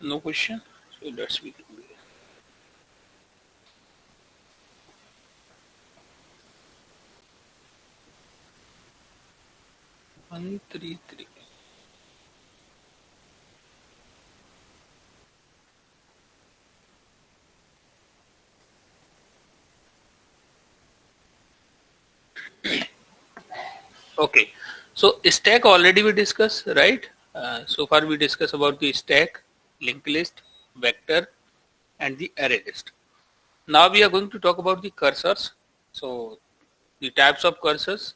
No question. So let's begin. 133. Okay, so stack already we discussed, right? So far we discussed about the stack, linked list, vector, and the array list. Now we are going to talk about the cursors. So the types of cursors.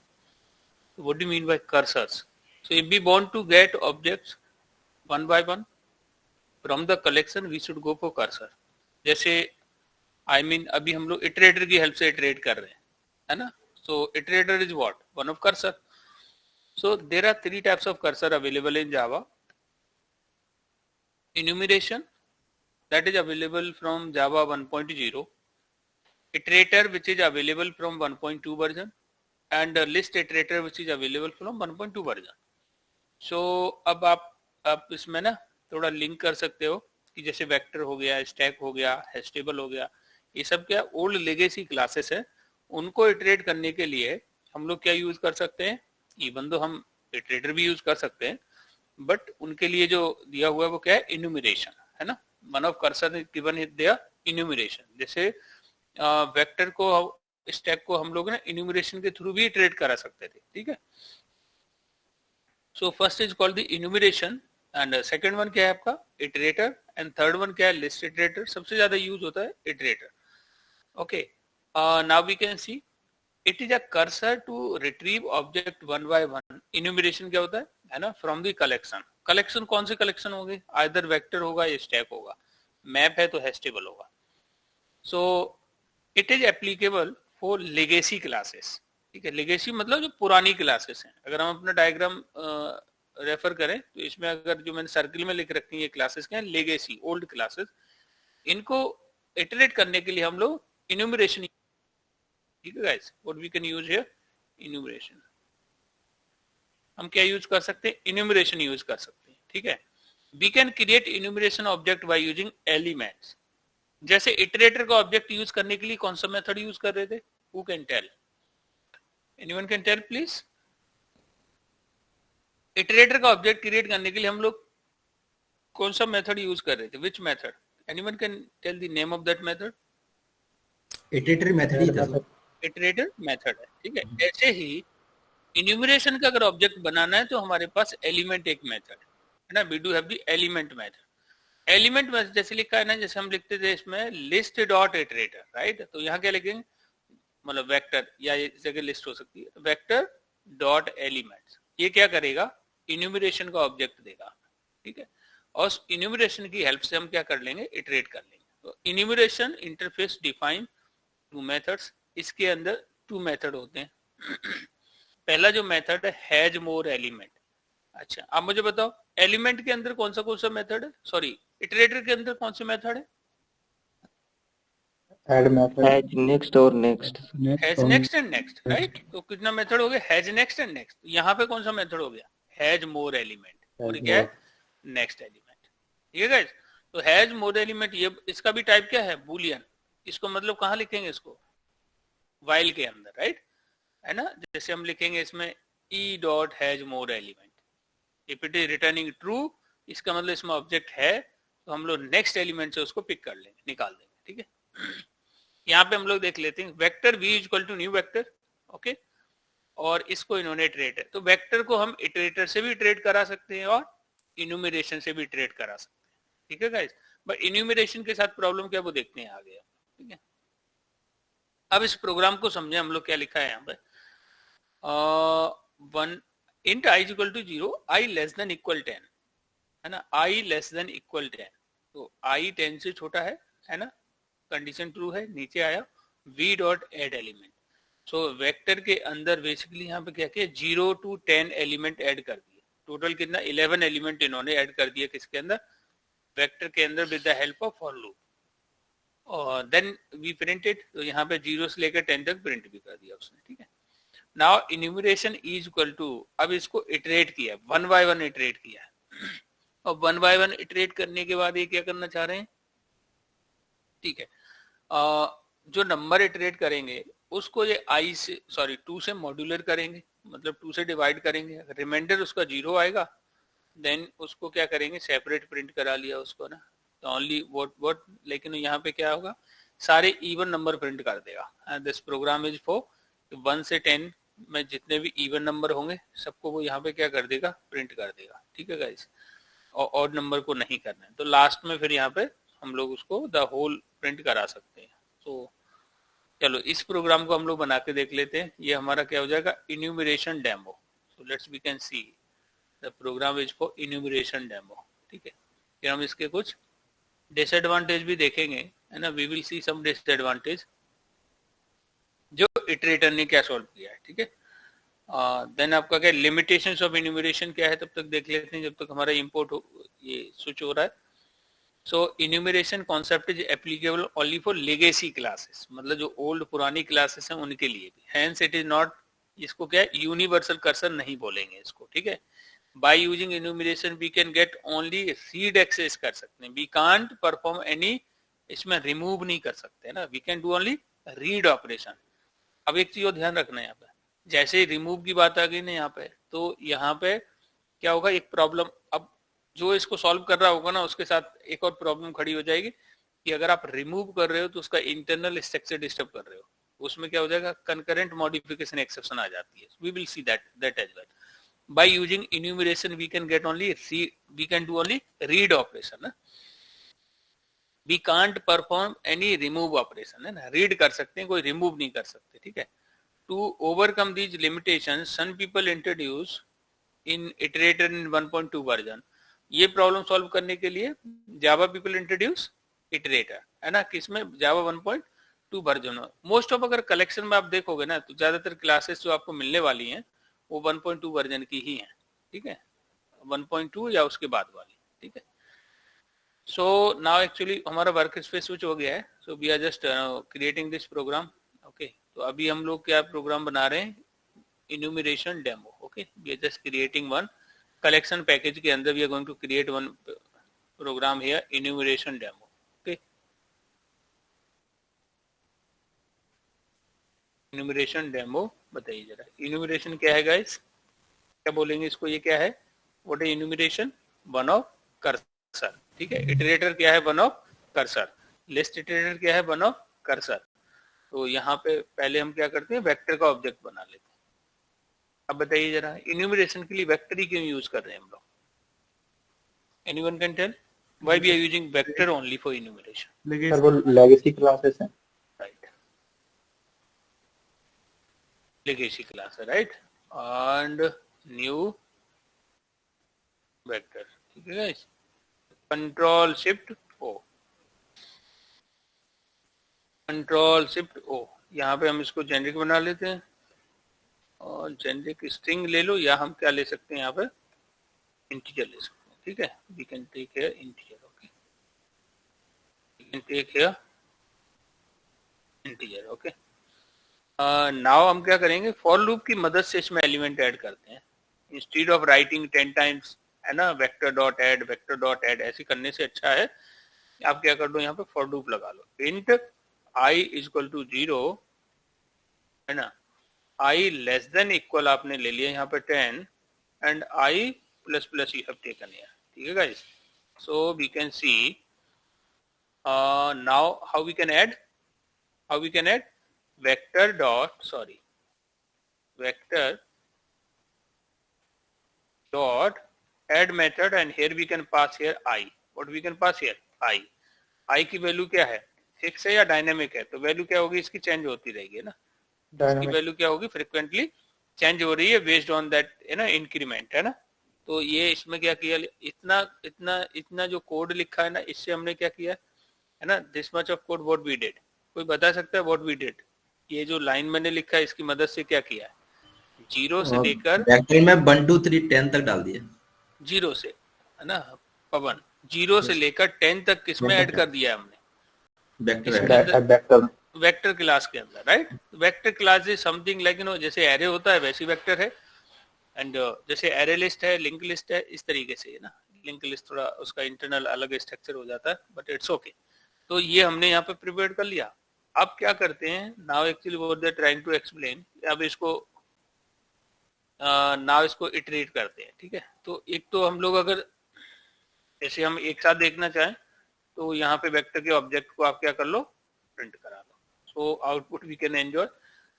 What do you mean by cursors? So if we want to get objects one by one from the collection, we should go for cursor. जैसे अभी हम लोग iterator की help से iterate कर रहे हैं, है ना? So iterator is what? One of cursor. So there are three types of cursor available in Java. Enumeration, that is available from Java 1.0. Iterator, which is available from 1.2 version, and list iterator, which is available from 1.2 version. So अब आप इसमें ना थोड़ा link कर सकते हो कि जैसे वेक्टर हो गया, स्टैक हो गया, हैशटेबल हो गया, ये सब क्या ओल्ड लेगेसी क्लासेस है. उनको इटरेट करने के लिए हम लोग क्या यूज कर सकते हैं? इवन दो हम इटरेटर भी यूज कर सकते हैं, बट उनके लिए जो दिया हुआ है वो क्या है? इन्यूमरेशन, है ना? One of cursor given is there enumeration. जैसे वेक्टर को, स्टैक को हम लोग ना इन्यूमरेशन के थ्रू भी इटरेट करा सकते थे, ठीक है? So first is called the enumeration, and second one क्या है आपका? इटरेटर, एंड थर्ड वन क्या है? List iterator. सबसे ज्यादा यूज होता है iterator. Okay, now we can see it is a cursor to retrieve object one by one. Enumeration क्या होता है ना? From the collection. कलेक्शन कौन से कलेक्शन होंगे? आइदर वेक्टर होगा या स्टैक होगा, मैप है तो हैशटेबल होगा. So it is applicable for legacy classes. ठीक है, लेगेसी मतलब जो पुरानी क्लासेस हैं. अगर हम अपना डायग्राम रेफर करें तो इसमें अगर जो मैंने सर्किल में लिख रखी है ये क्लासेस क्या है? Legacy, old classes. इनको इटरेट करने के लिए हम लोग इन्यूमरेशन, ठीक है guys, what we can use here? Enumeration. हम क्या यूज कर सकते हैं? इन्यूमरेशन यूज कर सकते हैं, ठीक है? We can create enumeration object by using elements. जैसे इटरेटर का ऑब्जेक्ट यूज करने के लिए कौन सा मेथड यूज कर रहे थे? Who can tell? Anyone can tell please? Iterator का ऑब्जेक्ट क्रिएट करने के लिए हम लोग कौन सा मेथड यूज कर रहे थे? Which method? Anyone can tell the name of that method? Iterator method ही था. इटरेटर मेथड है, ठीक है? ऐसे ही इन्यूमरेशन का अगर ऑब्जेक्ट बनाना है तो हमारे पास एलिमेंट एक मेथड है ना? We do have the element method. Element method जैसे लिखा है ना, जैसे हम लिखते थे इसमें लिस्ट डॉट इटरेटर, राइट? तो यहाँ क्या लिखेंगे? मतलब वेक्टर, या इस जगह लिस्ट हो सकती है, वेक्टर डॉट एलिमेंट्स. ये क्या करेगा? इन्यूमरेशन का ऑब्जेक्ट देगा, ठीक है? और इन्यूमरेशन की हेल्प से हम क्या कर लेंगे? इटरेट कर लेंगे. तो enumeration interface define two methods. इसके अंदर टू मेथड होते हैं. पहला जो मेथड है हैज मोर एलिमेंट. अच्छा, आप मुझे बताओ एलिमेंट के अंदर कौन सा मेथड है? सॉरी, इटरेटर के अंदर कौन से मेथड है? ऐड मेथड, हैज नेक्स्ट और next, has next and next, right? तो कितना मेथड हो गया? Has next and next. यहाँ पे कौन सा मेथड हो गया? Has more element. और क्या है? Next element. ठीक है गाइस? तो हैज मोर एलिमेंट, ये इसका भी टाइप क्या है? बूलियन. इसको मतलब कहाँ लिखेंगे इसको? वाइल के अंदर, राइट? है ना? जैसे हम लिखेंगे इसमें E dot has more element. If it is returning true, इसका मतलब इसमें ऑब्जेक्ट है, तो हम लोग नेक्स्ट एलिमेंट से उसको पिक कर लेंगे, निकाल देंगे, ठीक है? यहाँ पे हम लोग देख लेते हैं vector v equal to new vector. Okay, और इसको इन्होंने इटरेट है, तो वेक्टर को हम इटरेटर से भी इटरेट करा सकते हैं और इन्यूमरेशन से भी इटरेट करा सकते हैं, ठीक है गाइस? बट इन्यूमरेशन के साथ प्रॉब्लम क्या, वो देखते हैं आगे, ठीक है? अब इस प्रोग्राम को समझे हम लोग क्या लिखा है यहाँ पे. One int i equal to 0, i less than equal 10, है ना? आई लेस देन इक्वल 10, तो आई 10 से छोटा है ना? कंडीशन ट्रू है, नीचे आया v dot add element. So vector के अंदर बेसिकली यहाँ पे क्या किया? 0 to 10 एलिमेंट ऐड कर दिए. टोटल कितना? 11 एलिमेंट इन्होंने ऐड कर दिया. किसके अंदर? वेक्टर के अंदर, with the help of for loop. और देन वी प्रिंटेड, तो यहाँ पे 0 से लेकर 10 तक प्रिंट भी कर दिया उसने, ठीक है? Now enumeration is equal to, अब इसको इटरेट किया, वन बाय वन इटरेट किया, और 1 बाय 1 इटरेट करने के बाद ये क्या करना चाह रहे हैं, ठीक है, जो नंबर इटरेट करेंगे उसको ये आई से 2 से मॉड्यूलर करेंगे, मतलब 2 से डिवाइड करेंगे, रिमाइंडर उसका 0 आएगा, देन उसको क्या करेंगे, सेपरेट प्रिंट करा लिया उसको ना, तो ओनली व्हाट लेकिन यहाँ पे क्या होगा, सारे इवन नंबर प्रिंट कर देगा। And this program is for 1 से 10 में जितने भी इवन नंबर होंगे सबको वो यहाँ पे क्या कर देगा, प्रिंट कर देगा, ठीक है गाइस, और ऑड नंबर को नहीं करना है, तो लास्ट में फिर यहाँ पे हम लोग उसको द होल प्रिंट करा सकते हैं। तो चलो इस प्रोग्राम को हम लोग बना के देख लेते हैं, ये हमारा क्या हो जाएगा, enumeration demo. So let's we can see the program is for enumeration demo, ठीक है। फिर हम इसके कुछ डिसएडवांटेज भी देखेंगे, है ना, we will see some disadvantage जो इटरेटर ने क्या सॉल्व किया है, ठीक है। देन आपका क्या लिमिटेशंस ऑफ इन्यूमरेशन क्या है, तब तक देख लेते हैं जब तक हमारा इंपोर्ट ये स्विच हो रहा है। So enumeration concept is applicable only for legacy classes, मतलब जो ओल्ड पुरानी क्लासेस हैं उनके लिए भी, हैंस इट इज नॉट, इसको क्या यूनिवर्सल कर्सर नहीं बोलेंगे इसको, ठीक है। By using enumeration we can get only read access कर सकते हैं, वी कांट परफॉर्म एनी, इसमें रिमूव नहीं कर सकते ना, we can do only read operation. अब एक चीज और ध्यान रखना है यहाँ पे, जैसे रिमूव की बात आ गई ना यहाँ पे, तो यहाँ पे क्या होगा, एक प्रॉब्लम, अब जो इसको सॉल्व कर रहा होगा ना उसके साथ एक और प्रॉब्लम खड़ी हो जाएगी कि अगर आप रिमूव कर रहे हो तो उसका इंटरनल स्ट्रक्चर डिस्टर्ब कर रहे हो, उसमें क्या हो जाएगा, कंकरेंट मॉडिफिकेशन एक्सेप्शन आ जाती है, we will see that as well. By using enumeration we can get only we can do only read operation, we can't perform any remove operation, है ना, रीड कर सकते हैं, कोई रिमूव नहीं कर सकते, ठीक है। To overcome these limitations some people introduce in iterator in 1.2 version, ये प्रॉब्लम सॉल्व करने के लिए जावा पीपल इंट्रोड्यूस इटरेटर, है ना, किसमें, जावा 1.2 वर्जन में। मोस्ट ऑफ अगर कलेक्शन में आप देखोगे ना तो ज्यादातर क्लासेस जो आपको मिलने वाली हैं वो 1.2 वर्जन की ही हैं, ठीक है, 1.2 या उसके बाद वाली, ठीक है। सो नाउ एक्चुअली हमारा वर्क स्पेस स्विच हो गया है, so we are just creating this program, okay. तो अभी हम लोग क्या प्रोग्राम बना रहे हैं, enumeration demo, okay, we are just creating one collection package के अंदर we are going to create one program here, enumeration demo, okay। enumeration demo बताइए जरा, enumeration क्या है guys, क्या बोलेंगे इसको, ये क्या है, what is enumeration, one of cursor, ठीक है। iterator क्या है, one of cursor, list iterator क्या है, one of cursor। तो यहाँ पे पहले हम क्या करते हैं, वेक्टर का ऑब्जेक्ट बना लेते हैं। अब बताइए जरा, इन्यूमरेशन के लिए वेक्टर ही क्यों यूज कर रहे हैं हम लोग, anyone can tell why we are using vector only for enumeration? Sir वो लेगेसी क्लासेस हैं, राइट, लेगेसी क्लास है, राइट, एंड न्यू वेक्टर, ठीक है guys, control shift O, control shift O, यहाँ पे हम इसको जेनरिक बना लेते हैं, और जेनरिक स्ट्रिंग ले लो, या हम क्या ले सकते हैं यहाँ पे, इंटीजर ले सकते हैं, ठीक है, we can take here integer, okay, we can take here integer, okay. Now हम क्या करेंगे, फॉर लूप की मदद से इसमें एलिमेंट ऐड करते हैं, इंस्टीड ऑफ राइटिंग 10 टाइम्स, है ना, वेक्टर डॉट ऐड ऐसे करने से अच्छा है आप क्या कर दो, यहाँ पे फॉर लूप लगा लो, int I is equal to 0, है ना, i लेस देन इक्वल आपने ले लिया यहाँ पे 10 and i plus plus you have taken here, ठीक है guys. So we can see now how we can add vector dot add method and here we can pass here i, what we can pass here i की value क्या है, fix है या dynamic है, तो value क्या होगी इसकी, चेंज होती रहेगी ना, इसकी वैल्यू क्या होगी, फ्रिक्वेंटली चेंज हो रही है बेस्ड ऑन दैट, है ना, इंक्रीमेंट, है ना। तो ये इसमें क्या किया, इतना जो कोड लिखा है ना, इससे हमने क्या किया है ना, this much of code what we did, कोई बता सकता है व्हाट वी डिड, ये जो लाइन मैंने लिखा है इसकी मदद से क्या किया है, 0 से लेकर वेक्टर में 1 2 3 10 तक डाल दिया, 0 से, है ना पवन, 0 से लेकर 10 तक किसमें ऐड कर दिया है हमने, वेक्टर वेक्टर क्लास के अंदर, right. Vector class is something like, you know, जैसे एरे होता है वैसी वेक्टर है, एंड जैसे एरे लिस्ट है, लिंक लिस्ट है, इस तरीके से है ना। लिंक लिस्ट थोड़ा उसका इंटरनल अलग स्ट्रक्चर हो जाता है, बट इट्स ओके। तो ये हमने यहाँ पे प्रिपेयर कर लिया। अब क्या करते हैं, now actually what they are trying to explain, अब इसको नाउ इसको इटरेट करते हैं, ठीक है। तो एक तो हम लोग अगर जैसे हम एक साथ देखना चाहें तो यहाँ पे वेक्टर के ऑब्जेक्ट को आप क्या कर लो, प्रिंट करा लो। So output we can enjoy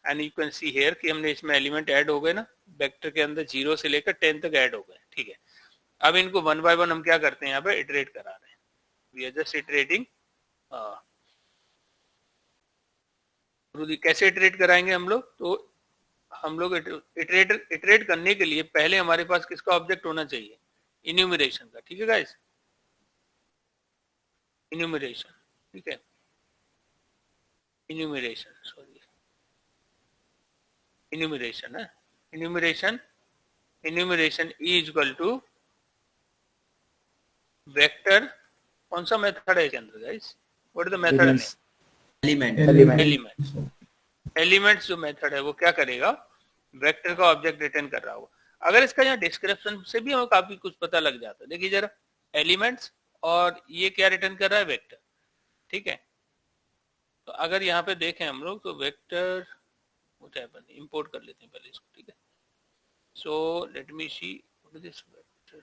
and you can see here कि हमने इसमें एलिमेंट ऐड हो गए ना, वेक्टर के अंदर 0 से लेकर 10 तक ऐड हो गए, ठीक है। अब इनको 1 बाय 1 हम क्या करते हैं, यहाँ पे इटरेट करा रहे हैं। We are just iterating. कैसे इटरेट कराएंगे हम लोग, तो हम लोग इटरेट करने के लिए पहले हमारे पास किसका ऑब्जेक्ट होना चाहिए, इन्यूमरेशन का, ठीक है गाइस, इन्यूमरेशन, ठीक है। इन्यूमरेशन, सॉरी, इन्यूमरेशन है, enumeration is equal to vector, कौन सा मेथड है इसके अंदर guys, what is the method name, elements जो मेथड है वो क्या करेगा, वेक्टर का ऑब्जेक्ट रिटर्न कर रहा होगा। अगर इसका यहाँ डिस्क्रिप्शन से भी हमें काफी कुछ पता लग जाता है, देखिए जरा, एलिमेंट्स और ये क्या रिटर्न कर रहा है, वेक्टर, ठीक है। तो अगर यहाँ पे देखें हम लोग तो वेक्टर इंपोर्ट कर लेते हैं पहले इसको, ठीक है। So let me see what is this vector,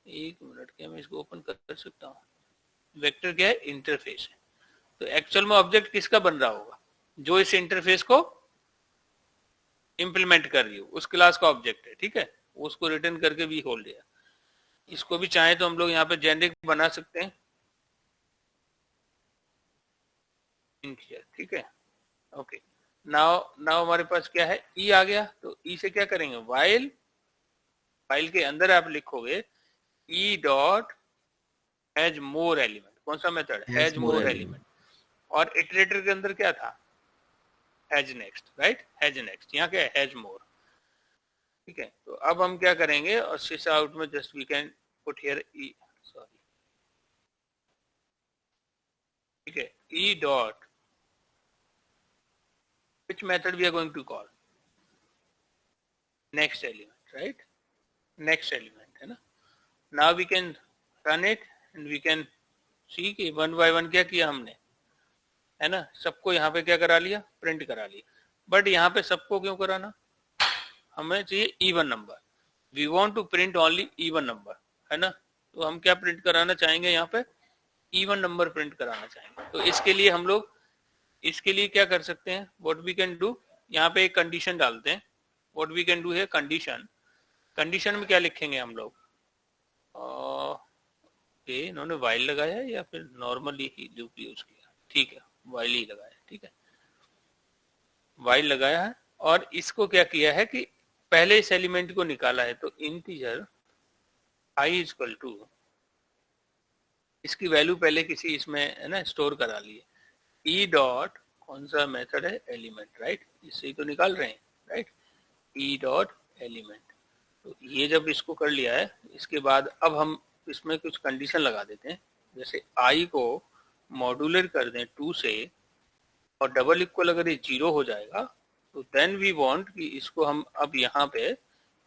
एक मिनट, क्या मैं इसको ओपन कर सकता हूँ। वेक्टर क्या है, इंटरफेस है। तो एक्चुअल में ऑब्जेक्ट किसका बन रहा होगा, जो इस इंटरफेस को इंप्लीमेंट कर रही हो उस क्लास का ऑब्जेक्ट है, ठीक है। उसको रिटर्न करके भी होल्ड दिया। इसको भी चाहे तो हम लोग यहाँ पे जेनेरिक बना सकते हैं, ठीक है, ओके। नाउ हमारे पास क्या है, ई आ गया। तो ई से क्या करेंगे, वाइल के अंदर आप लिखोगे E dot has more element, कौन सा मेथड, हैज मोर एलिमेंट। और इटरेटर के अंदर क्या था, has next, right, has next, यहाँ क्या है, हैज मोर, ठीक है। तो अब हम क्या करेंगे, और सिस आउट में just we can put here e, sorry, ठीक है, e dot which method we are going to call, next element, right, next element है ना। now we can run it and we can see कि 1 by 1 क्या किया हमने, है ना, सबको यहाँ पे क्या करा लिया, प्रिंट करा लिया। बट यहाँ पे सबको क्यों कराना, हमें चाहिए even number, we want to print only even number, है ना। तो हम क्या प्रिंट कराना चाहेंगे, यहाँ पे इवन नंबर प्रिंट कराना चाहेंगे। तो इसके लिए हम लोग इसके लिए क्या कर सकते हैं, व्हाट वी कैन डू, यहाँ पे एक कंडीशन डालते हैं। व्हाट वी कैन डू है कंडीशन, कंडीशन में क्या लिखेंगे हम लोग, इन्होंने वाइल लगाया है या फिर नॉर्मली ही लूप यूज किया, ठीक है, वाइल ही लगाया, ठीक है, वाइल लगाया है। और इसको क्या किया है कि पहले इस एलिमेंट को निकाला है, तो integer i is equal to, इसकी वैल्यू पहले किसी इसमें है ना स्टोर करा ली है, ई डॉट, कौन सा मेथड है, एलिमेंट, राइट, इससे ही तो निकाल रहे हैं, राइट, ई डॉट एलिमेंट। तो ये जब इसको कर लिया है, इसके बाद अब हम इसमें कुछ कंडीशन लगा देते हैं, जैसे आई को मॉड्यूलर कर दें 2 से, और डबल इक्वल अगर ये 0 हो जाएगा तो देन वी वांट कि इसको हम अब यहाँ पे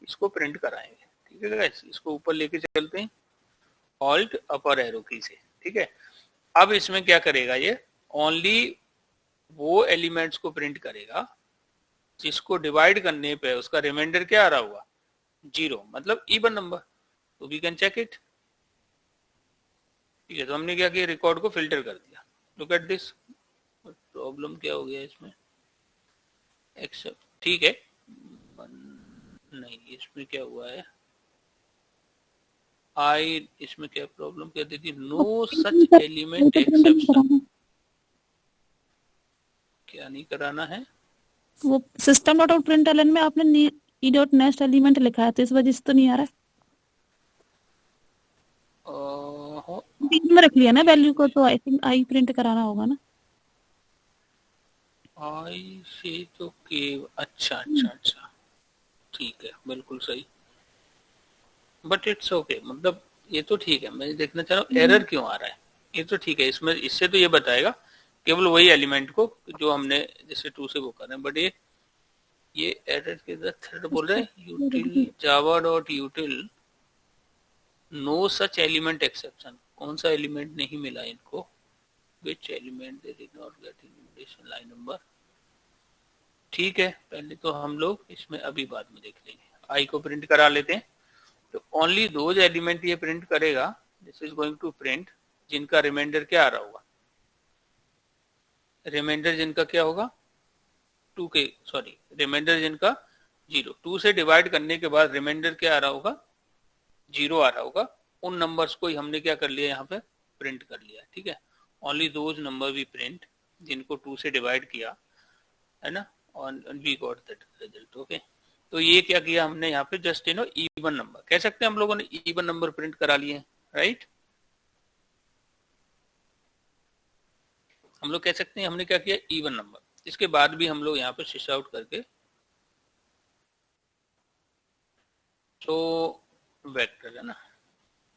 इसको प्रिंट कराएंगे, ठीक है गाइस। इसको ऊपर लेके चलते हैं, ऑल्ट अपर एरो की से, ठीक है। अब इसमें क्या करेगा, ये ओनली वो एलिमेंट्स को प्रिंट करेगा जिसको डिवाइड करने पे उसका रिमाइंडर क्या आ रहा होगा, 0, मतलब इवन नंबर। तो वी कैन चेक इट, ठीक है। तो हमने क्या किया, रिकॉर्ड को फिल्टर कर दिया। लुक एट दिस, प्रॉब्लम क्या हो गया इसमें, एक्सेप्ट, ठीक है, नहीं इसमें क्या हुआ है, आई इसमें क्या प्रॉब्लम क्या दी थी, नो सच एलिमेंट एक्सेप्शन, क्या नहीं कराना है, वो system dot out println में आपने ई डॉट नेक्स्ट एलिमेंट लिखा है, तो इस वजह से तो नहीं आ रहा है, में रख लिया ना वैल्यू को, तो आई थिंक आई प्रिंट कराना होगा ना, आई से तो के, अच्छा अच्छा अच्छा, ठीक है, बिल्कुल सही, बट इट्स ओके, मतलब ये तो ठीक है। मैं देखना चाह रहा हूँ एरर क्यों आ रहा है, ये तो ठीक है, इसमें इससे तो ये बताएगा केवल वही एलिमेंट को जो हमने जैसे 2 से वो कर रहे हैं, बट ये ये एरर के थ्रेड बोल रहे हैं util java dot util no such element exception. कौन सा एलिमेंट नहीं मिला इनको? Which element they did not get invitation line number. ठीक है, पहले तो हम लोग इसमें अभी बाद में देख लेंगे। आई को प्रिंट करा लेते हैं। तो ओनली दोज एलिमेंट ये प्रिंट करेगा, this is going to print, जिनका रिमाइंडर क्या आ रहा होगा, रिमाइंडर जिनका क्या होगा 2 के, सॉरी रिमाइंडर जिनका 0, 2 से डिवाइड करने के बाद रिमाइंडर क्या आ रहा होगा 0 आ रहा होगा। उन नंबर्स को ही हमने क्या कर लिया यहाँ पे प्रिंट कर लिया। ठीक है, only those number we print जिनको 2 से डिवाइड किया है ना, और we got that result. Okay, तो ये क्या किया हमने यहाँ पे, जस्ट इवन नंबर कह सकते हैं हम लोगों ने, इवन नंबर प्रिंट करा लिए, राइट। हम लोग कह सकते हैं हमने क्या किया, इवन नंबर। इसके बाद भी हम लोग यहाँ पे शिश आउट करके सो वेक्टर है ना,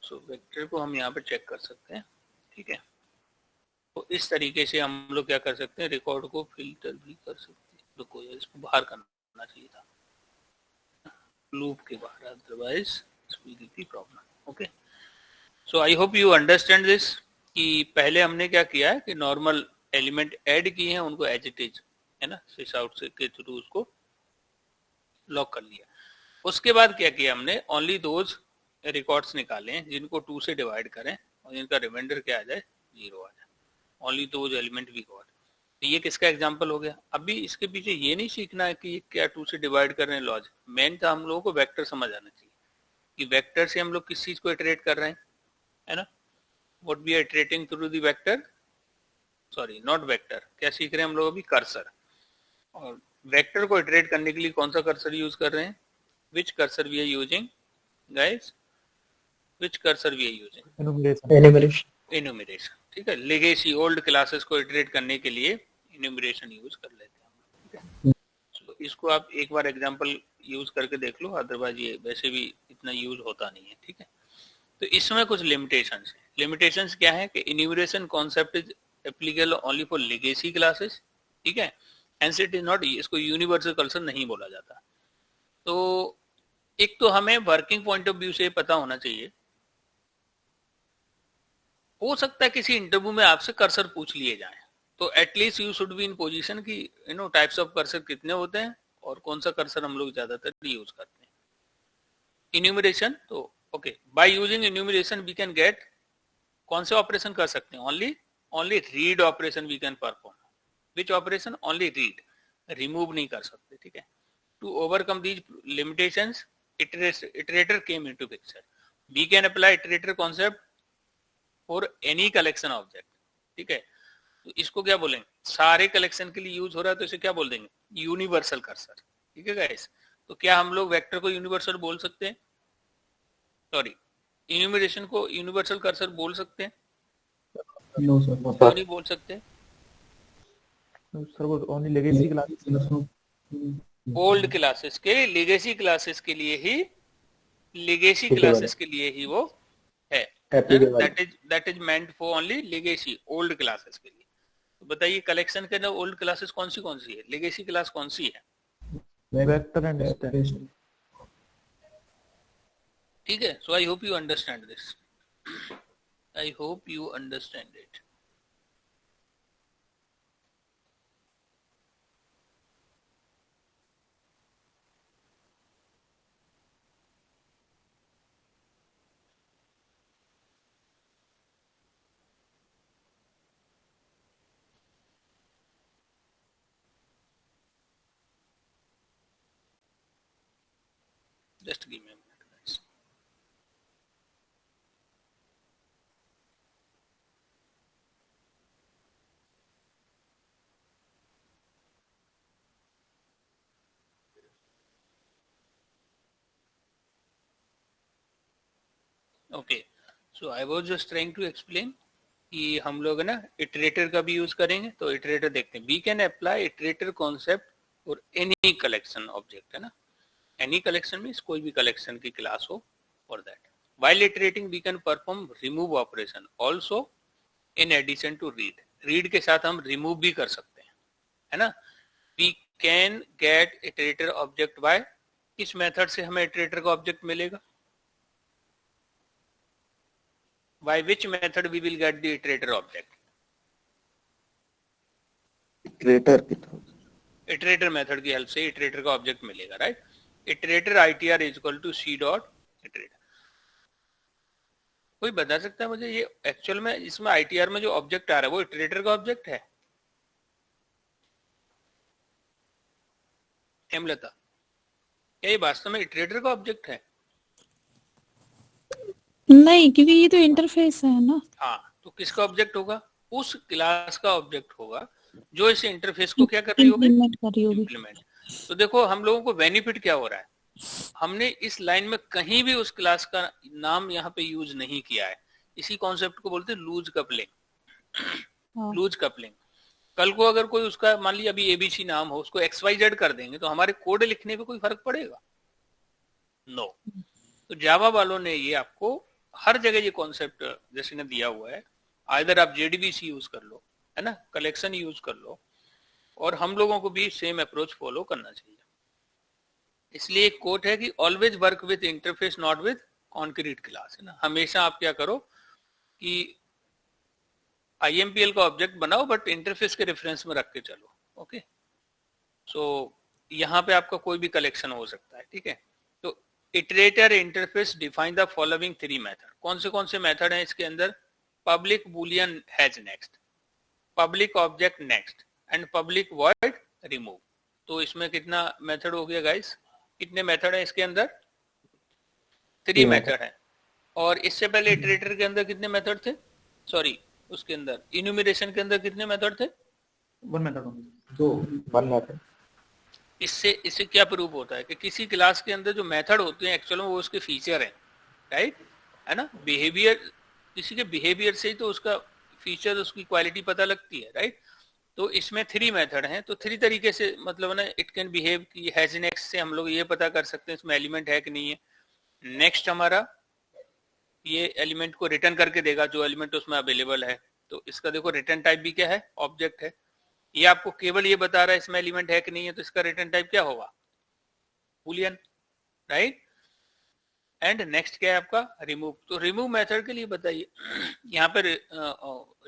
सो वेक्टर को हम यहाँ पे चेक कर सकते हैं। ठीक है, तो इस तरीके से हम लोग क्या कर सकते हैं, रिकॉर्ड को फिल्टर भी कर सकते हैं। रुको, इसको बाहर करना चाहिए था लूप के बाहर, otherwise problem. Okay, so I hope you understand this कि पहले हमने क्या किया है कि नॉर्मल एलिमेंट ऐड किए हैं, उनको एज इट इज है ना स्विच आउट से के थ्रू उसको लॉक कर लिया। उसके बाद क्या किया हमने, ओनली दोज रिकॉर्ड्स निकाले हैं जिनको 2 से डिवाइड करें और जिनका रिमाइंडर क्या आ जाए 0 आ जाए, only those element we got. तो ये किसका एग्जांपल हो गया। अभी इसके पीछे ये नहीं सीखना है कि क्या 2 से डिवाइड कर रहे हैं लॉजिक, मेन था हम लोगों को वेक्टर समझ आना चाहिए कि वेक्टर से हम लोग किस चीज को इटरेट कर रहे हैं, है ना, what we are iterating through the vector, sorry not vector, क्या सीख रहे हैं हम लोग अभी, कर्सर। और वेक्टर को इटरेट करने के लिए कौन सा कर्सर यूज कर रहे हैं, which cursor we are using guys, which cursor we are using, enumeration. ठीक है, लेगेसी ओल्ड क्लासेस को इटरेट करने के लिए इन्यूमरेशन यूज कर लेते हैं हम। ठीक है, तो इसको आप एक बार एग्जांपल यूज करके देख लो, अदरवाइज ये वैसे भी इतना यूज होता नहीं है। ठीक है, तो इसमें कुछ लिमिटेशंस है। लिमिटेशंस क्या है कि enumeration concept is applicable only for legacy classes. ठीक है, हेंस इट इज नॉट, इसको यूनिवर्सल कर्सर नहीं बोला जाता। तो एक तो हमें वर्किंग पॉइंट ऑफ व्यू से पता होना चाहिए, हो सकता है किसी इंटरव्यू में आपसे कर्सर पूछ लिए जाए, तो at least you should be in position कि you know types of cursor कितने होते हैं और कौन सा कर्सर हम लोग ज्यादातर यूज करते हैं। इन्यूमरेशन, तो okay, by using enumeration we can get, कौन से ऑपरेशन कर सकते हैं, only read operation we can perform. Which operation, only read, remove नहीं कर सकते। ठीक है, to overcome these limitations iterator came into picture. We can apply iterator concept for any collection object. ठीक है, तो इसको क्या बोलेंगे, सारे कलेक्शन के लिए यूज हो रहा है तो इसे क्या बोल देंगे, यूनिवर्सल कर्सर। ठीक है गाइस, तो क्या हम लोग वेक्टर को यूनिवर्सल बोल सकते हैं, सॉरी इन्यूमरेशन को यूनिवर्सल कर्सर बोल सकते हैं? नो सर, क्यों नहीं बोल सकते? सर वो only legacy classes, old classes के, लेगेसी क्लासेस के लिए ही, लेगेसी ठीक है क्लासेस के लिए ही वो है, Applicable। That is meant for only legacy old classes के लिए। तो बताइए कलेक्शन के अंदर ओल्ड क्लासेस कौन सी है, लेगेसी क्लास कौन सी है? Vector and static. ठीक है, so I hope you understand this, I hope you understand it. Just give me a minute, guys. Okay, so I was just trying to explain कि हम लोग है ना इटरेटर का भी यूज करेंगे। तो इटरेटर देखते हैं, we can apply iterator concept for any collection object, है ना, एनी कलेक्शन मींस कोई भी कलेक्शन की क्लास हो, for that while iterating we can perform remove operation also in addition to read। Read के साथ हम रिमूव भी कर सकते हैं, है ना। we can get iterator object by, किस मेथड से हमें इटरेटर का ऑब्जेक्ट मिलेगा? By which method we will get the iterator object? Iterator की थ्रू। इटरेटर मेथड की हेल्प से इटरेटर का ऑब्जेक्ट मिलेगा, right? Iterator ITR is equal to C dot iterator. कोई बता सकता है मुझे ये एक्चुअल में इसमें ITR में जो ऑब्जेक्ट आ रहा है वो इटरेटर का ऑब्जेक्ट है? हेमलता, क्या ये वास्तव में इटरेटर का ऑब्जेक्ट है? नहीं, क्योंकि ये तो इंटरफेस है ना। हाँ, तो किसका ऑब्जेक्ट होगा? उस क्लास का ऑब्जेक्ट होगा जो इस इंटरफेस को क्या कर रही होगी? इम्प्लीमेंट कर रही होगी। इम्प्लीमेंट। तो देखो हम लोगों को बेनिफिट क्या हो रहा है, हमने इस लाइन में कहीं भी उस क्लास का नाम यहाँ पे यूज नहीं किया है। इसी कॉन्सेप्ट को बोलते हैं लूज कपलिंग। हाँ। Loose coupling. कल को अगर कोई उसका मान लिया अभी ABC नाम हो, उसको XYZ कर देंगे तो हमारे कोड लिखने पे कोई फर्क पड़ेगा? नो। तो जावा वालों ने ये आपको हर जगह ये कॉन्सेप्ट जैसे ने दिया हुआ है, आइदर आप JDBC यूज कर लो, है ना, कलेक्शन यूज कर लो, और हम लोगों को भी सेम अप्रोच फॉलो करना चाहिए। इसलिए एक कोट है कि always work with interface not with concrete class, है ना। हमेशा आप क्या करो कि IMPL का ऑब्जेक्ट बनाओ बट इंटरफेस के रेफरेंस में रख के चलो। ओके, सो यहाँ पे आपका कोई भी कलेक्शन हो सकता है, ठीक है। तो iterator interface define the following 3 method. कौन से मेथड हैं इसके अंदर? Public Boolean has next, public object next and public void remove. तो इसमें कितना मेथड हो गया गाइस? कितने मेथड है इसके अंदर? 3 मेथड है। और इससे पहले इटरेटर के अंदर कितने मेथड थे? सॉरी, उसके अंदर इन्यूमरेशन के अंदर कितने मेथड थे? 1 मेथड। 1 मेथड। इससे क्या प्रूव होता है कि किसी क्लास के अंदर जो मेथड होते हैं एक्चुअल में वो उसके फीचर हैं, राइट, है ना। बिहेवियर, किसी के बिहेवियर से ही तो उसका फीचर, उसकी क्वालिटी पता लगती है, राइट। तो इसमें 3 मेथड हैं, तो 3 तरीके से मतलब ना इट कैन बिहेव की हैज नेक्स्ट से हम लोग ये पता कर सकते हैं इसमें एलिमेंट है कि नहीं है। नेक्स्ट हमारा ये एलिमेंट को रिटर्न करके देगा जो एलिमेंट उसमें अवेलेबल है। तो इसका देखो रिटर्न टाइप भी क्या है? ऑब्जेक्ट है। ये आपको केवल ये बता रहा है इसमें एलिमेंट है कि नहीं है, तो इसका रिटर्न टाइप क्या होगा? Boolean, right. एंड नेक्स्ट क्या है आपका? रिमूव। तो रिमूव मेथड के लिए बताइए यहाँ पर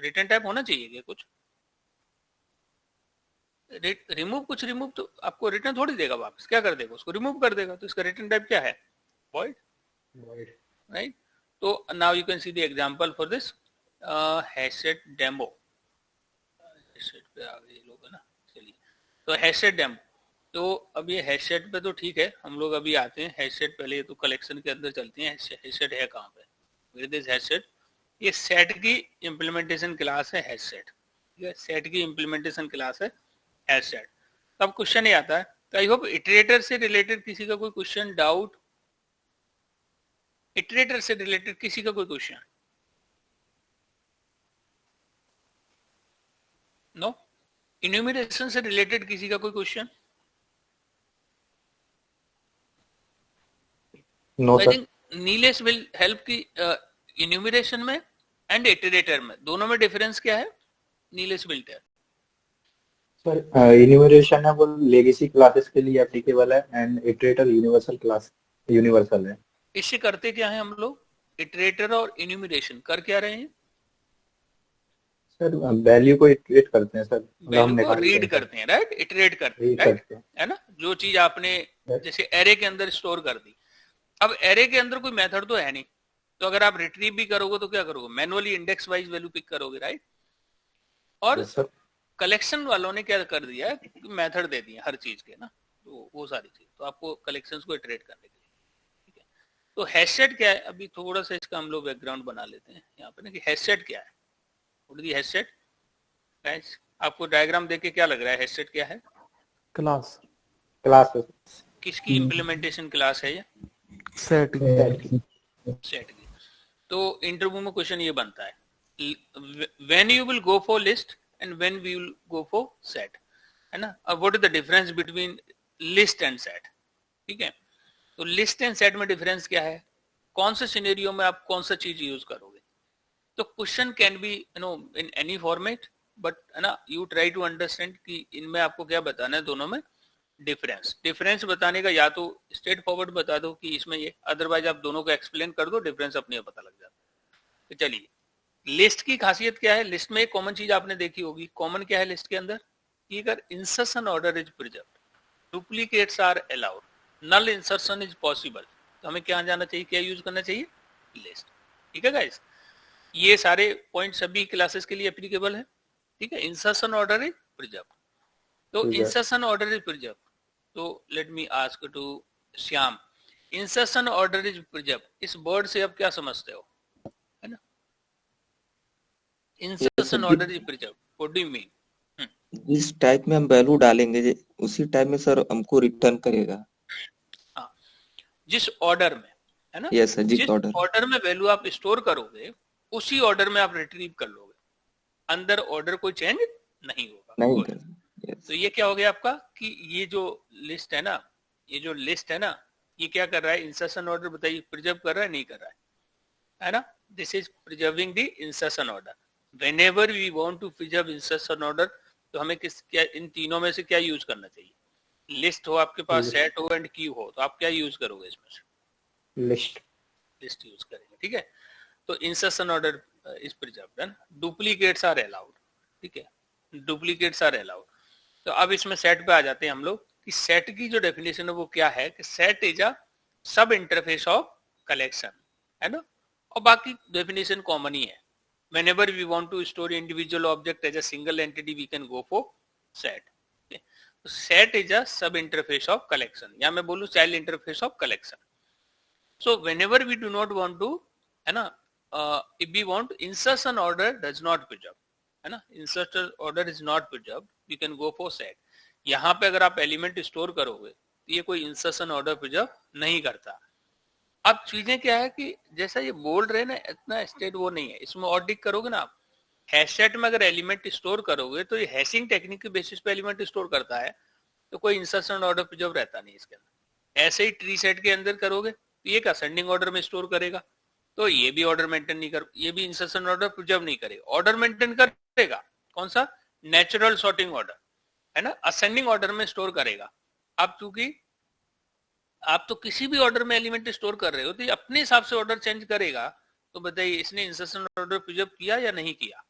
रिटर्न टाइप होना चाहिए क्या कुछ? रिमूव, कुछ रिमूव तो आपको रिटर्न थोड़ी देगा वापस, क्या कर देगा? उसको रिमूव कर देगा। तो इसका रिटर्न टाइप क्या है? Void, right. तो now you can see the example for this hashset demo. Hashset पे आ गए लोग, है ना। चलिए, तो हैशसेट डेमो। तो अब ये हैशसेट पे तो ठीक है, हम लोग अभी आते हैं हैशसेट। पहले तो कलेक्शन के अंदर चलते हैं। हैशसेट है कहाँ पे? विद दिस हैशसेट, ये सेट की इम्प्लीमेंटेशन क्लास है हैशसेट, ठीक है। सेट की इम्प्लीमेंटेशन क्लास है हैशसेट। तब क्वेश्चन ये आता है, आई होप इटरेटर से रिलेटेड किसी का कोई क्वेश्चन, डाउट? इटरेटर से रिलेटेड किसी का कोई क्वेश्चन? नो? इन्यूमरेशन से रिलेटेड किसी का कोई question? No I sir. Think Nilesh will help की इन्यूमरेशन में एंड इटरेटर में, दोनों में डिफरेंस क्या है? Nilesh will tell. Sir enumeration है वो लेगेसी क्लासेस के लिए एप्लीकेबल है एंड इटरेटर यूनिवर्सल है। इससे करते क्या है हम लोग? इटरेटर और इन्यूमरेशन कर क्या रहे हैं? सर वैल्यू को इटरेट करते हैं सर, वैल्यू को रीड करते हैं, राइट। इटरेट करते हैं, राइट, है ना। जो चीज आपने जैसे एरे के अंदर स्टोर कर दी, अब एरे के अंदर कोई मेथड तो है नहीं, तो अगर आप रिट्रीव भी करोगे तो क्या करोगे? Manually index wise value pick करोगे, राइट। और कलेक्शन वालों ने क्या कर दिया है? मेथड दे दिए हर चीज के ना, तो वो सारी चीज तो आपको कलेक्शंस को इटरेट करने के लिए, ठीक है। तो हैशसेट क्या है? अभी थोड़ा सा इसका हम लोग बैकग्राउंड बना लेते हैं यहाँ पे ना कि हैशसेट क्या है। हैशसेट गाइस, आपको डायग्राम देख के क्या लग रहा है? हैशसेट क्या है? क्लास। किसकी इम्प्लीमेंटेशन क्लास है ये? सेट सेट की। तो इंटरव्यू में क्वेश्चन ये बनता है, when you will go for list and when we will go for set, है ना। अब what is the difference between list and set? ठीक है, तो लिस्ट एंड सेट में डिफरेंस क्या है? कौन से सिनेरियो में आप कौन सा चीज यूज करोगे? तो question can be in any format, but है ना, यू ट्राई टू अंडरस्टैंड कि इनमें आपको क्या बताना है दोनों में। डिफरेंस बताने का या तो स्ट्रेट फॉरवर्ड बता दो कि इसमें ये, अदरवाइज आप दोनों को एक्सप्लेन कर दो, डिफरेंस अपने आप पता लग जाता है। तो चलिए, लिस्ट की खासियत क्या है? लिस्ट में एक कॉमन चीज आपने देखी होगी। कॉमन क्या है लिस्ट के अंदर? कि अगर insertion order is preserved, duplicates are allowed, null insertion is possible, तो हमें क्या जाना चाहिए, क्या यूज करना चाहिए? लिस्ट। ठीक है गाइस, ये सारे पॉइंट सभी क्लासेस के लिए एप्लीकेबल है। ठीक है, इंसर्शन ऑर्डर इज प्रिजर्व्ड, तो Preserved. Insertion order is preserved, तो let me ask to Shyam, insertion order is preserved, इस वर्ड से आप क्या समझते हो? है ना, insertion order is preserved, what do you mean? जिस टाइप में हम वैल्यू डालेंगे उसी टाइप में सर हमको रिटर्न करेगा। हाँ, जिस ऑर्डर में, है ना, यस सर, जिस जिस ऑर्डर ऑर्डर में वैल्यू आप स्टोर करोगे उसी ऑर्डर में आप रिट्रीव कर लोगे, अंदर ऑर्डर कोई चेंज नहीं होगा। नहीं Good. कर। यस तो ये क्या हो गया आपका कि ये जो लिस्ट है ना, ये जो लिस्ट है ना, ये क्या कर रहा है? इंसर्शन ऑर्डर बताइए, प्रिजर्व कर रहा है नहीं कर रहा है ना? This is preserving the insertion order. Whenever we want to preserve insertion order, तो हमें क्या इन तीनों में से क्या यूज करना चाहिए? लिस्ट हो आपके पास, List. सेट हो एंड क्यू हो, तो आप क्या यूज करोगे इसमें से? लिस्ट। लिस्ट यूज करेंगे। ठीक है, तो insertion order is preserved and duplicates are allowed. ठीक है, डुप्लीकेट्स आर अलाउड। तो अब इसमें सेट पे आ जाते हैं हम लोग कि सेट की जो डेफिनेशन है वो क्या है कि सेट इज अ सब इंटरफेस ऑफ कलेक्शन, है ना, और बाकी डेफिनेशन कॉमन ही है। whenever we want to store individual object as a single entity we can go for set. Okay? So set is a sub interface of collection, या मैं बोलूं child interface of collection. So whenever we do not want to, है ना, if we want insertion order does not preserve, है ना, insertion order is not preserved, we can go for set. यहाँ पे अगर आप एलिमेंट स्टोर करोगे तो ये कोई इंसर्शन ऑर्डर प्रिजर्व नहीं करता। अब चीजें क्या है कि जैसा ये बोल रहे ना, इतना स्टेट वो नहीं है, इसमें और डिक करोगे ना आप, हैश सेट में अगर एलिमेंट स्टोर करोगे तो ये हैशिंग टेक्निक के बेसिस पे एलिमेंट स्टोर करता है, तो कोई इंसर्शन ऑर्डर प्रिजर्व रहता नहीं इसके अंदर। ऐसे ही ट्री सेट के अंदर करोगे तो ये असेंडिंग ऑर्डर में स्टोर करेगा, तो ये भी ऑर्डर मेंटेन नहीं कर, ये भी इंसर्शन ऑर्डर प्रिजर्व नहीं करेगा। ऑर्डर मेंटेन करेगा कौन सा? नेचुरल सॉर्टिंग ऑर्डर, है ना, असेंडिंग ऑर्डर में स्टोर करेगा। अब चूंकि आप तो किसी भी ऑर्डर में एलिमेंट स्टोर कर रहे हो तो ये अपने हिसाब से ऑर्डर चेंज करेगा, तो बताइए इसने इंसर्शन ऑर्डर प्रिजर्व किया या नहीं किया?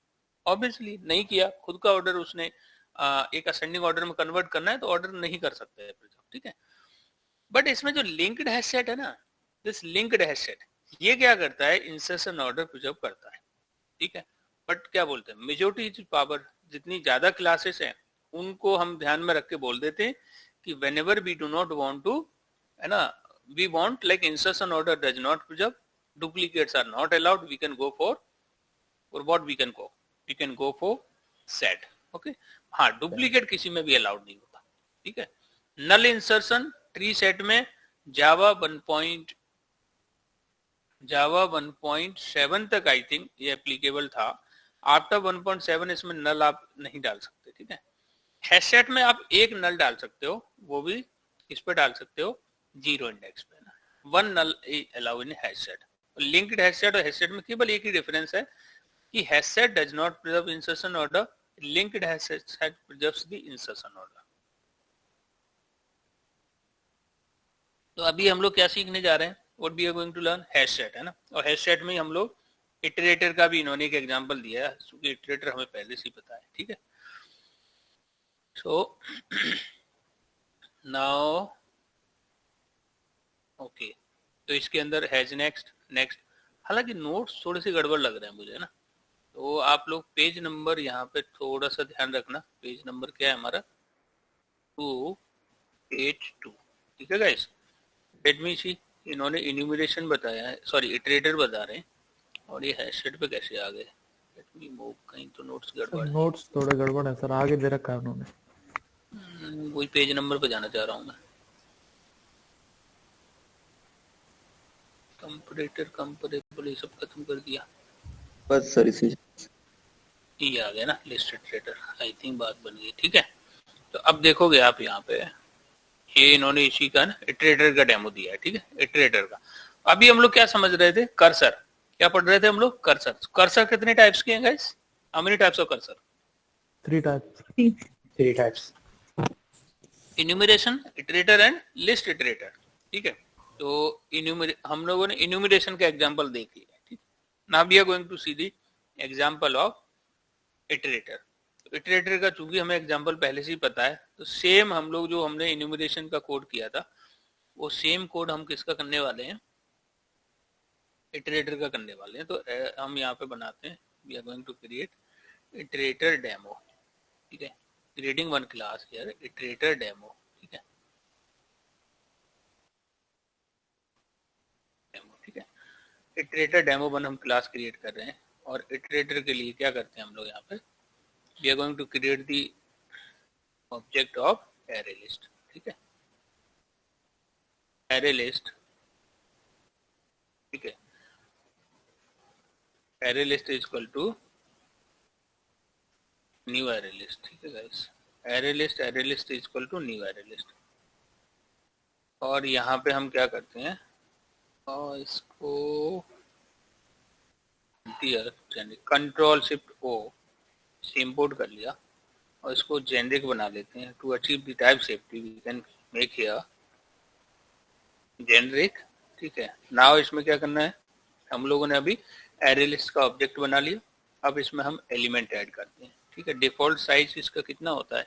ऑब्वियसली नहीं किया, खुद का ऑर्डर उसने एक असेंडिंग ऑर्डर में कन्वर्ट करना है तो ऑर्डर नहीं कर सकते है प्रिजर्व। ठीक है, बट इसमें जो लिंक्ड हैश सेट है ना, दिस लिंक्ड हैश सेट, ये क्या करता है? इंसर्शन ऑर्डर प्रिजर्व करता है। ठीक है, बट क्या बोलते हैं, मेजॉरिटी पावर, जितनी ज्यादा क्लासेस हैं उनको हम ध्यान में रख के बोल देते हैं कि whenever we do not want to, है ना, we want like insertion order does not preserve, duplicates are not allowed, we can go for, or what we can go for set. Okay, हाँ, डुप्लीकेट किसी में भी allowed नहीं होता। ठीक है, नल इंसर्शन ट्री सेट में जावा 1.7 तक आई थिंक ये एप्लीकेबल था। आफ्टर 1.7 इसमें नल आप नहीं डाल सकते। ठीक है, हैश सेट में आप एक नल डाल सकते हो, वो भी किस पे डाल सकते हो? 0 इंडेक्स पे ना। One null allow in hash set. Linked hash set और हैश सेट में केवल एक ही डिफरेंस है कि hash set does not preserve insertion order, linked hash set preserves the insertion order. तो अभी हम लोग क्या सीखने जा रहे हैं? What we are going to learn hash set, है ना, और हैश सेट में हम लोग इटरेटर का भी इन्होंने एक एग्जांपल दिया है, क्योंकि इटरेटर हमें पहले से ही पता है। ठीक है, सो नाउ ओके, तो इसके अंदर हैज नेक्स्ट, हालांकि नोट्स थोड़े से गड़बड़ लग रहे हैं मुझे ना, तो आप लोग पेज नंबर यहाँ पे थोड़ा सा ध्यान रखना। पेज नंबर क्या है हमारा? 282। ठीक है गाइस, लेट मी सी, इन्होंने इन्यूमरेशन बताया है, सॉरी इटरेटर बता रहे हैं, और ये हैश सेट पे कैसे आ गए? लेट मी मूव, कहीं तो नोट्स गड़बड़ है। नोट्स थोड़े गड़बड़ है सर, आगे दे रखा है उन्होंने। वही पेज नंबर पे जाना चाह रहा हूँ मैं। कंपैरेबल ये सब खत्म कर दिया, बस सर इसी ये आ गया ना लिस्ट इटरेटर, आई थिंक बात बन गई। ठीक है, तो अब देखोगे आप यहाँ पे, ये इन्होंने इसी का ना इटरेटर का डेमो दिया है। ठीक है, इटरेटर का। अभी हम लोग क्या समझ रहे थे? कर्सर। क्या पढ़ रहे थे हम लोग? कर्सर। कर्सर कितने टाइप्स के हैं guys? How many types of cursor? 3 types. 3 types. Enumeration iterator and list iterator, ठीक है। तो हम लोगों ने इन्यूमरेशन का एग्जांपल देख लिया, ठीक। Now we are going to see the example of iterator. Iterator का चूंकि हमें एग्जांपल पहले से ही पता है, तो सेम हम लोग जो हमने इन्यूमरेशन का कोड किया था वो सेम कोड हम किसका करने वाले हैं, इटरेटर का करने वाले हैं। तो हम यहाँ पे बनाते हैं, we are going to create iterator demo, ठीक है। Creating one class here iterator demo, ठीक है, डेमो, ठीक है। इटरेटर डेमो वन हम क्लास क्रिएट कर रहे हैं, और इटरेटर के लिए क्या करते हैं हम लोग यहाँ पे, we are going to create the object of array list, ठीक है, एरे लिस्ट, ठीक है। Array list is equal to new array list, ठीक है guys. Array list is equal to new array list. और यहाँ पे हम क्या करते हैं, और इसको कंट्रोल शिफ्ट ओ से इंपोर्ट कर लिया, और इसको जेनरिक बना लेते हैं। To achieve the type safety we can make here generic, ठीक है। नाउ इसमें क्या करना है, हम लोगों ने अभी एरे लिस्ट का ऑब्जेक्ट बना लिया, अब इसमें हम एलिमेंट ऐड करते हैं, ठीक है। डिफॉल्ट साइज इसका कितना होता है,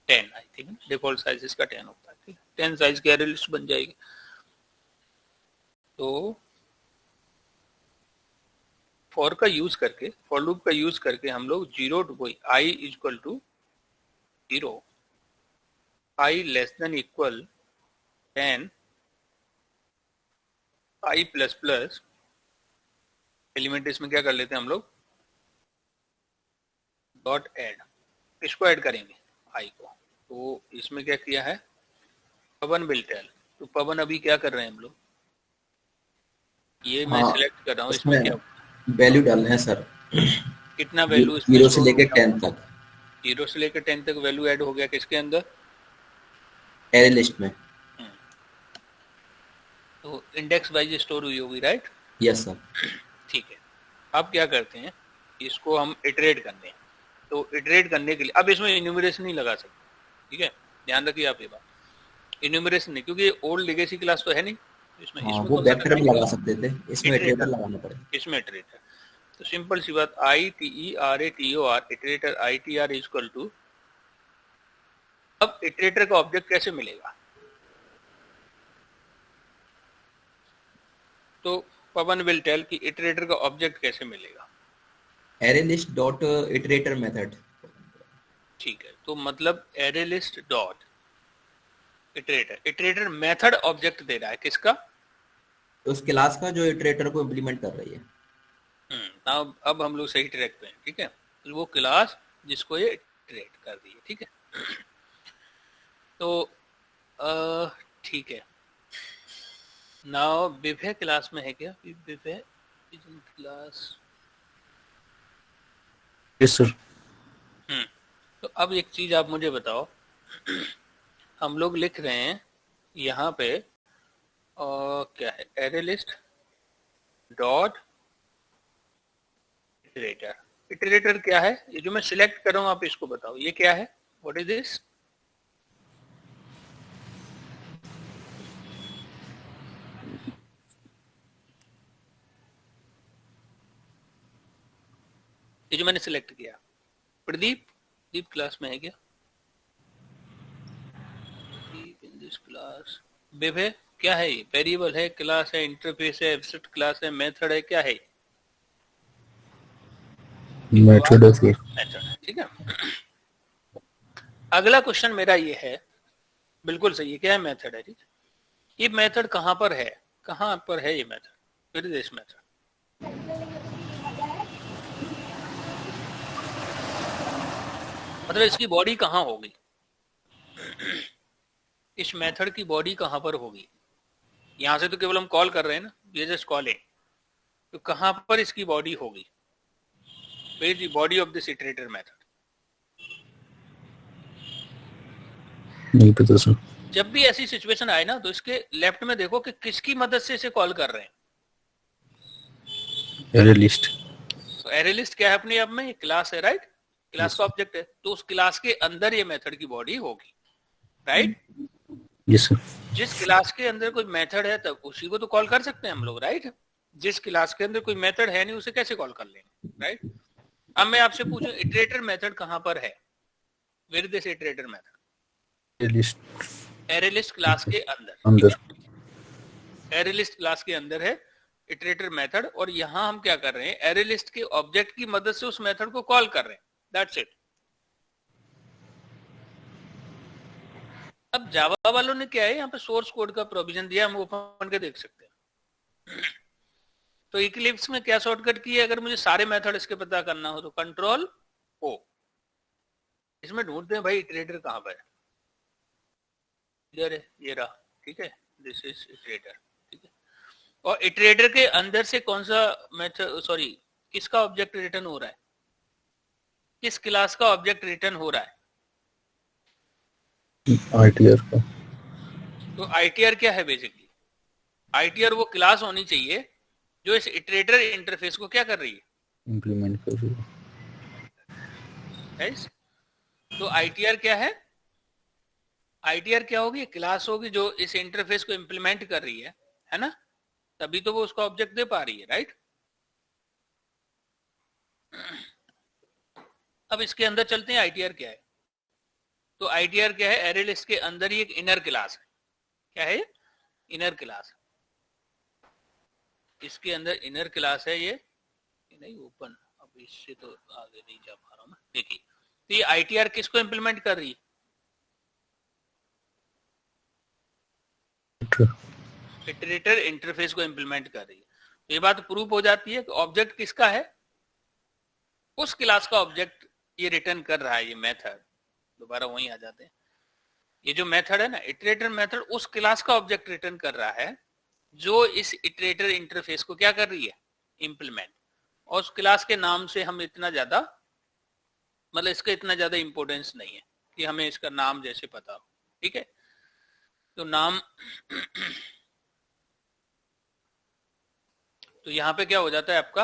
10, आई थिंक डिफॉल्ट साइज इसका 10 होता है, ठीक है। 10 साइज की एरे लिस्ट बन जाएगी। तो फॉर का यूज करके, फॉर लूप का यूज करके हम लोग 0 टू कोई i is equal to 0, i less than equal 10, i plus plus element, इसमें क्या कर लेते हैं हम लोग, डॉट ऐड, इसको ऐड करेंगे i को। तो इसमें क्या किया है, पवन विल टेल। तो पवन अभी क्या कर रहे हैं हम लोग, ये मैं सिलेक्ट कर रहा हूँ, इसमें क्या वैल्यू डालना है सर, कितना वैल्यू, 0 से लेकर 10 तक, 0 से लेकर 10 तक वैल्यू ऐड हो गया किसके अंदर, एरे लिस्ट में। तो इंडेक्स वाइज स्टोर हुई होगी, राइट। Yes sir. ठीक है, अब क्या करते हैं, इसको हम इटरेट करने हैं। तो इटरेट करने के लिए अब इसमें इन्यूमरेशन नहीं लगा सकते, ठीक है, ध्यान रखिए आप ये बात, इन्यूमरेशन नहीं, क्योंकि ओल्ड लेगेसी क्लास तो है नहीं इसमें। हाँ, इसमें वो कौन सा वेक्टर में लगा सकते थे, इसमें इटरेटर लगाना पड़ेगा। इसमें इटरेटर, तो सिंपल सी बात, ITERATOR iterator ITR is equal to, अब इटरेटर का ऑब्जेक्ट कैसे मिलेगा, तो पवन विल टेल कि इटरेटर का ऑब्जेक्ट कैसे मिलेगा। Array list dot iterator method, ठीक है, तो मतलब array list dot iterator, iterator method object दे रहा है किसका, उस क्लास का जो इटरेटर को इम्प्लीमेंट कर रही है। अब हम लोग सही ट्रैक पे हैं, ठीक है। तो वो क्लास जिसको ये इटरेट कर दी है, ठीक है। तो ठीक है, नाउ विभय क्लास में है क्या, Vibhay is in class, yes sir. तो अब एक चीज आप मुझे बताओ, हम लोग लिख रहे हैं यहाँ पे क्या है, array list dot iterator. Iterator क्या है, ये जो मैं सिलेक्ट कर रहा हूँ, आप इसको बताओ ये क्या है, व्हाट इज दिस, ये जो मैंने सिलेक्ट किया, प्रदीप, दीप क्लास में है क्या, दीप इन दिस क्लास, विभय क्या है, ये वेरिएबल है, क्लास है, इंटरफेस है, एब्स्ट्रैक्ट क्लास है, मेथड है, क्या है, मेथड है सर। मेथड, ठीक है। अगला क्वेश्चन मेरा ये है, बिल्कुल सही है, क्या है, मेथड है, ठीक है। ये मेथड कहाँ पर है, कहाँ पर है ये मेथड, फिर दिस मेथड, मतलब इसकी बॉडी कहाँ होगी, इस मेथड की बॉडी कहाँ पर होगी, यहां से तो केवल हम कॉल कर रहे हैं ना, ये जस्ट कॉलिंग, तो कहाँ पर इसकी बॉडी होगी, where the body of this iterator method, नहीं पता सर। जब भी ऐसी सिचुएशन आए ना, तो इसके लेफ्ट में देखो कि किसकी मदद से इसे कॉल कर रहे हैं, एरे लिस्ट। तो एरे लिस्ट क्या है अपने आप में, क्लास है, राइट, क्लास का ऑब्जेक्ट है, तो उस क्लास के अंदर ये मेथड की बॉडी होगी, राइट? Yes sir. जिस क्लास के अंदर कोई मेथड है तब उसी को तो कॉल कर सकते हैं हम लोग, राइट? जिस क्लास के अंदर कोई मेथड है नहीं उसे कैसे कॉल कर लेंगे, राइट? अब मैं आपसे पूछूं इटरेटर मेथड कहां पर है? Where is this iterator method? List array list class के अंदर, अंदर। एरे लिस्ट क्लास के अंदर है इटरेटर मेथड, और यहां हम क्या कर रहे हैं, एरे लिस्ट के ऑब्जेक्ट की मदद से उस मेथड को कॉल कर रहे हैं, दैट्स इट। अब जावा वालों ने क्या है यहाँ पे सोर्स कोड का प्रोविजन दिया, हम ओपन करके देख सकते हैं। तो इक्लिप्स में क्या शॉर्टकट की है, अगर मुझे सारे मेथड इसके पता करना हो तो कंट्रोल ओ, इसमें ढूंढते हैं भाई इटरेटर कहां पर है, इधर है, ये रहा, ठीक है, दिस इज इटरेटर, ठीक है। और इटरेटर के अंदर से कौन सा मेथड, सॉरी किसका ऑब्जेक्ट रिटर्न हो रहा है, किस क्लास का ऑब्जेक्ट रिटर्न हो रहा है? आईटीआर का। तो आईटीआर क्या है बेसिकली? आईटीआर वो क्लास होनी चाहिए जो इस इटरेटर इंटरफेस को क्या कर रही है, इम्प्लीमेंट कर रही है। yes? तो आईटीआर क्या है? आईटीआर क्या होगी, क्लास होगी जो इस इंटरफेस को इंप्लीमेंट कर रही है ना, तभी तो वो उसका ऑब्जेक्ट दे पा रही है, राइट? अब इसके अंदर चलते हैं, आईटीआर क्या है? तो आईटीआर क्या है, एरे लिस्ट के अंदर ही एक इनर क्लास है, क्या है, इनर क्लास। इसके अंदर इनर क्लास है, ये नहीं ओपन, अब इससे तो आगे नहीं जा पा रहा हूं मैं, देखिए। तो ये आईटीआर किसको इंप्लीमेंट कर रही है, इटरेटर इंटरफेस को इंप्लीमेंट कर रही है। तो ये बात प्रूफ हो जाती है कि ऑब्जेक्ट किसका है, उस क्लास का ऑब्जेक्ट ये रिटर्न कर रहा है, ये मेथड। दोबारा वहीं आ जाते हैं, ये जो मेथड है ना इटरेटर मेथड, उस क्लास का ऑब्जेक्ट रिटर्न कर रहा है जो इस इटरेटर इंटरफेस को क्या कर रही है, इंप्लीमेंट। और उस क्लास के नाम से हम इतना ज्यादा, मतलब इसका इतना ज्यादा इंपॉर्टेंस नहीं है कि हमें इसका नाम जैसे पता हो, ठीक है। तो नाम तो यहाँ पे क्या हो जाता है आपका,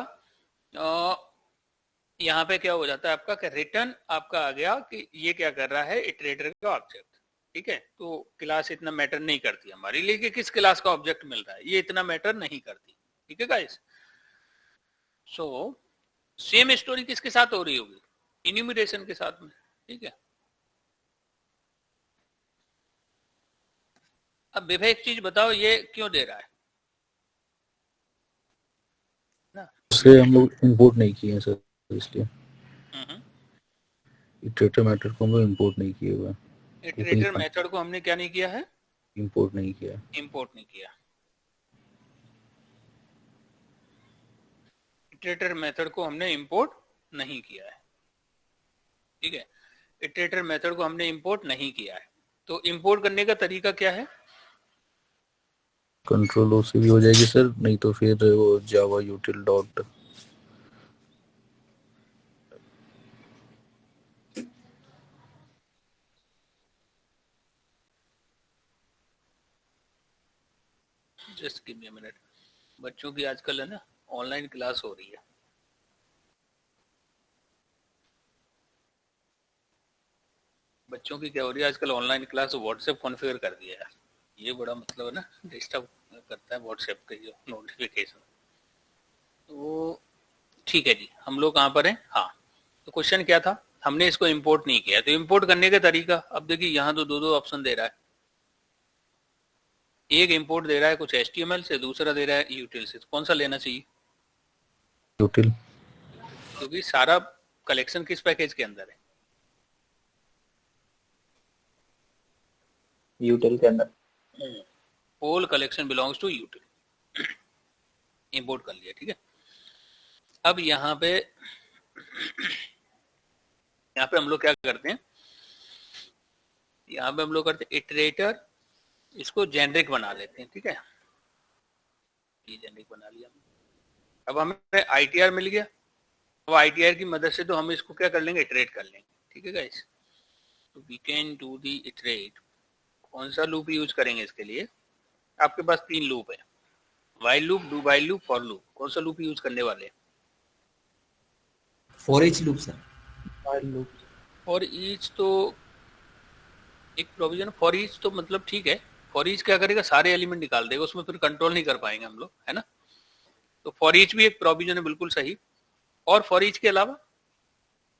यहाँ पे क्या हो जाता है आपका कि रिटर्न आपका आ गया कि ये क्या कर रहा है, इटरेटर का ऑब्जेक्ट, ठीक है। तो क्लास इतना मैटर नहीं करती हमारे लिए कि किस क्लास का ऑब्जेक्ट मिल रहा है, ये इतना मैटर नहीं करती, ठीक है गाइस। सो सेम स्टोरी किसके साथ हो रही होगी, इन्यूमरेशन के साथ में, ठीक है। अब विभा एक चीज बताओ, ये क्यों दे रहा है ना, से हम लोग इंपोर्ट नहीं किए हैं सर, इसलिए इटरेटर मेथड को हम लोग इंपोर्ट नहीं किए हुए, इटरेटर मेथड को हमने क्या नहीं किया है, इंपोर्ट नहीं किया, इंपोर्ट नहीं किया। इटरेटर मेथड को हमने इंपोर्ट नहीं किया है, ठीक है। इटरेटर मेथड को हमने इंपोर्ट नहीं किया है। तो इंपोर्ट करने का तरीका क्या है, कंट्रोल ओ से भी हो जाएगी सर, नहीं तो फिर वो Java util dot just give me a minute. बच्चों की आजकल है ना ऑनलाइन क्लास हो रही है, बच्चों की क्या हो रही है आजकल ऑनलाइन क्लास, व्हाट्सएप कॉन्फ़िगर कर दिया है। ये बड़ा मतलब है ना, डिस्टर्ब करता है व्हाट्सएप के जो नोटिफिकेशन। तो ठीक है जी, हम लोग कहाँ पर हैं, हाँ। तो क्वेश्चन क्या था, हमने इसको इंपोर्ट नहीं किया। तो इंपोर्ट करने का तरीका, अब देखिए यहाँ तो दो ऑप्शन दे रहा है, एक इंपोर्ट दे रहा है कुछ HTML से, दूसरा दे रहा है यूटिल से। कौन सा लेना चाहिए, यूटिल, क्योंकि सारा कलेक्शन किस पैकेज के अंदर है, यूटिल के अंदर। All collection belongs to util. Import कर लिया, ठीक है। अब यहाँ पे हम लोग क्या करते हैं, यहाँ पे हम लोग करते हैं इटरेटर, इसको जेनरिक बना लेते हैं, ठीक है। ये जेनरिक बना लिया। अब हमें आईटीआर मिल गया, अब आईटीआर की मदद से तो हम इसको क्या कर लेंगे, इटरेट कर लेंगे, ठीक है गाइस। तो we can do the iterate. कौन सा लूप यूज करेंगे इसके लिए, आपके पास 3 लूप है, while loop, do while loop, for loop. कौन सा लूप यूज करने वाले हैं, for each loop sir. while loop। For each तो एक प्रोविजन फॉर ईच, तो मतलब ठीक है, फॉर ईच क्या करेगा, सारे एलिमेंट निकाल देगा, उसमें फिर कंट्रोल नहीं कर पाएंगे हम लोग, है ना। तो फॉर ईच भी एक प्रोविजन है, बिल्कुल सही। और फॉर ईच के अलावा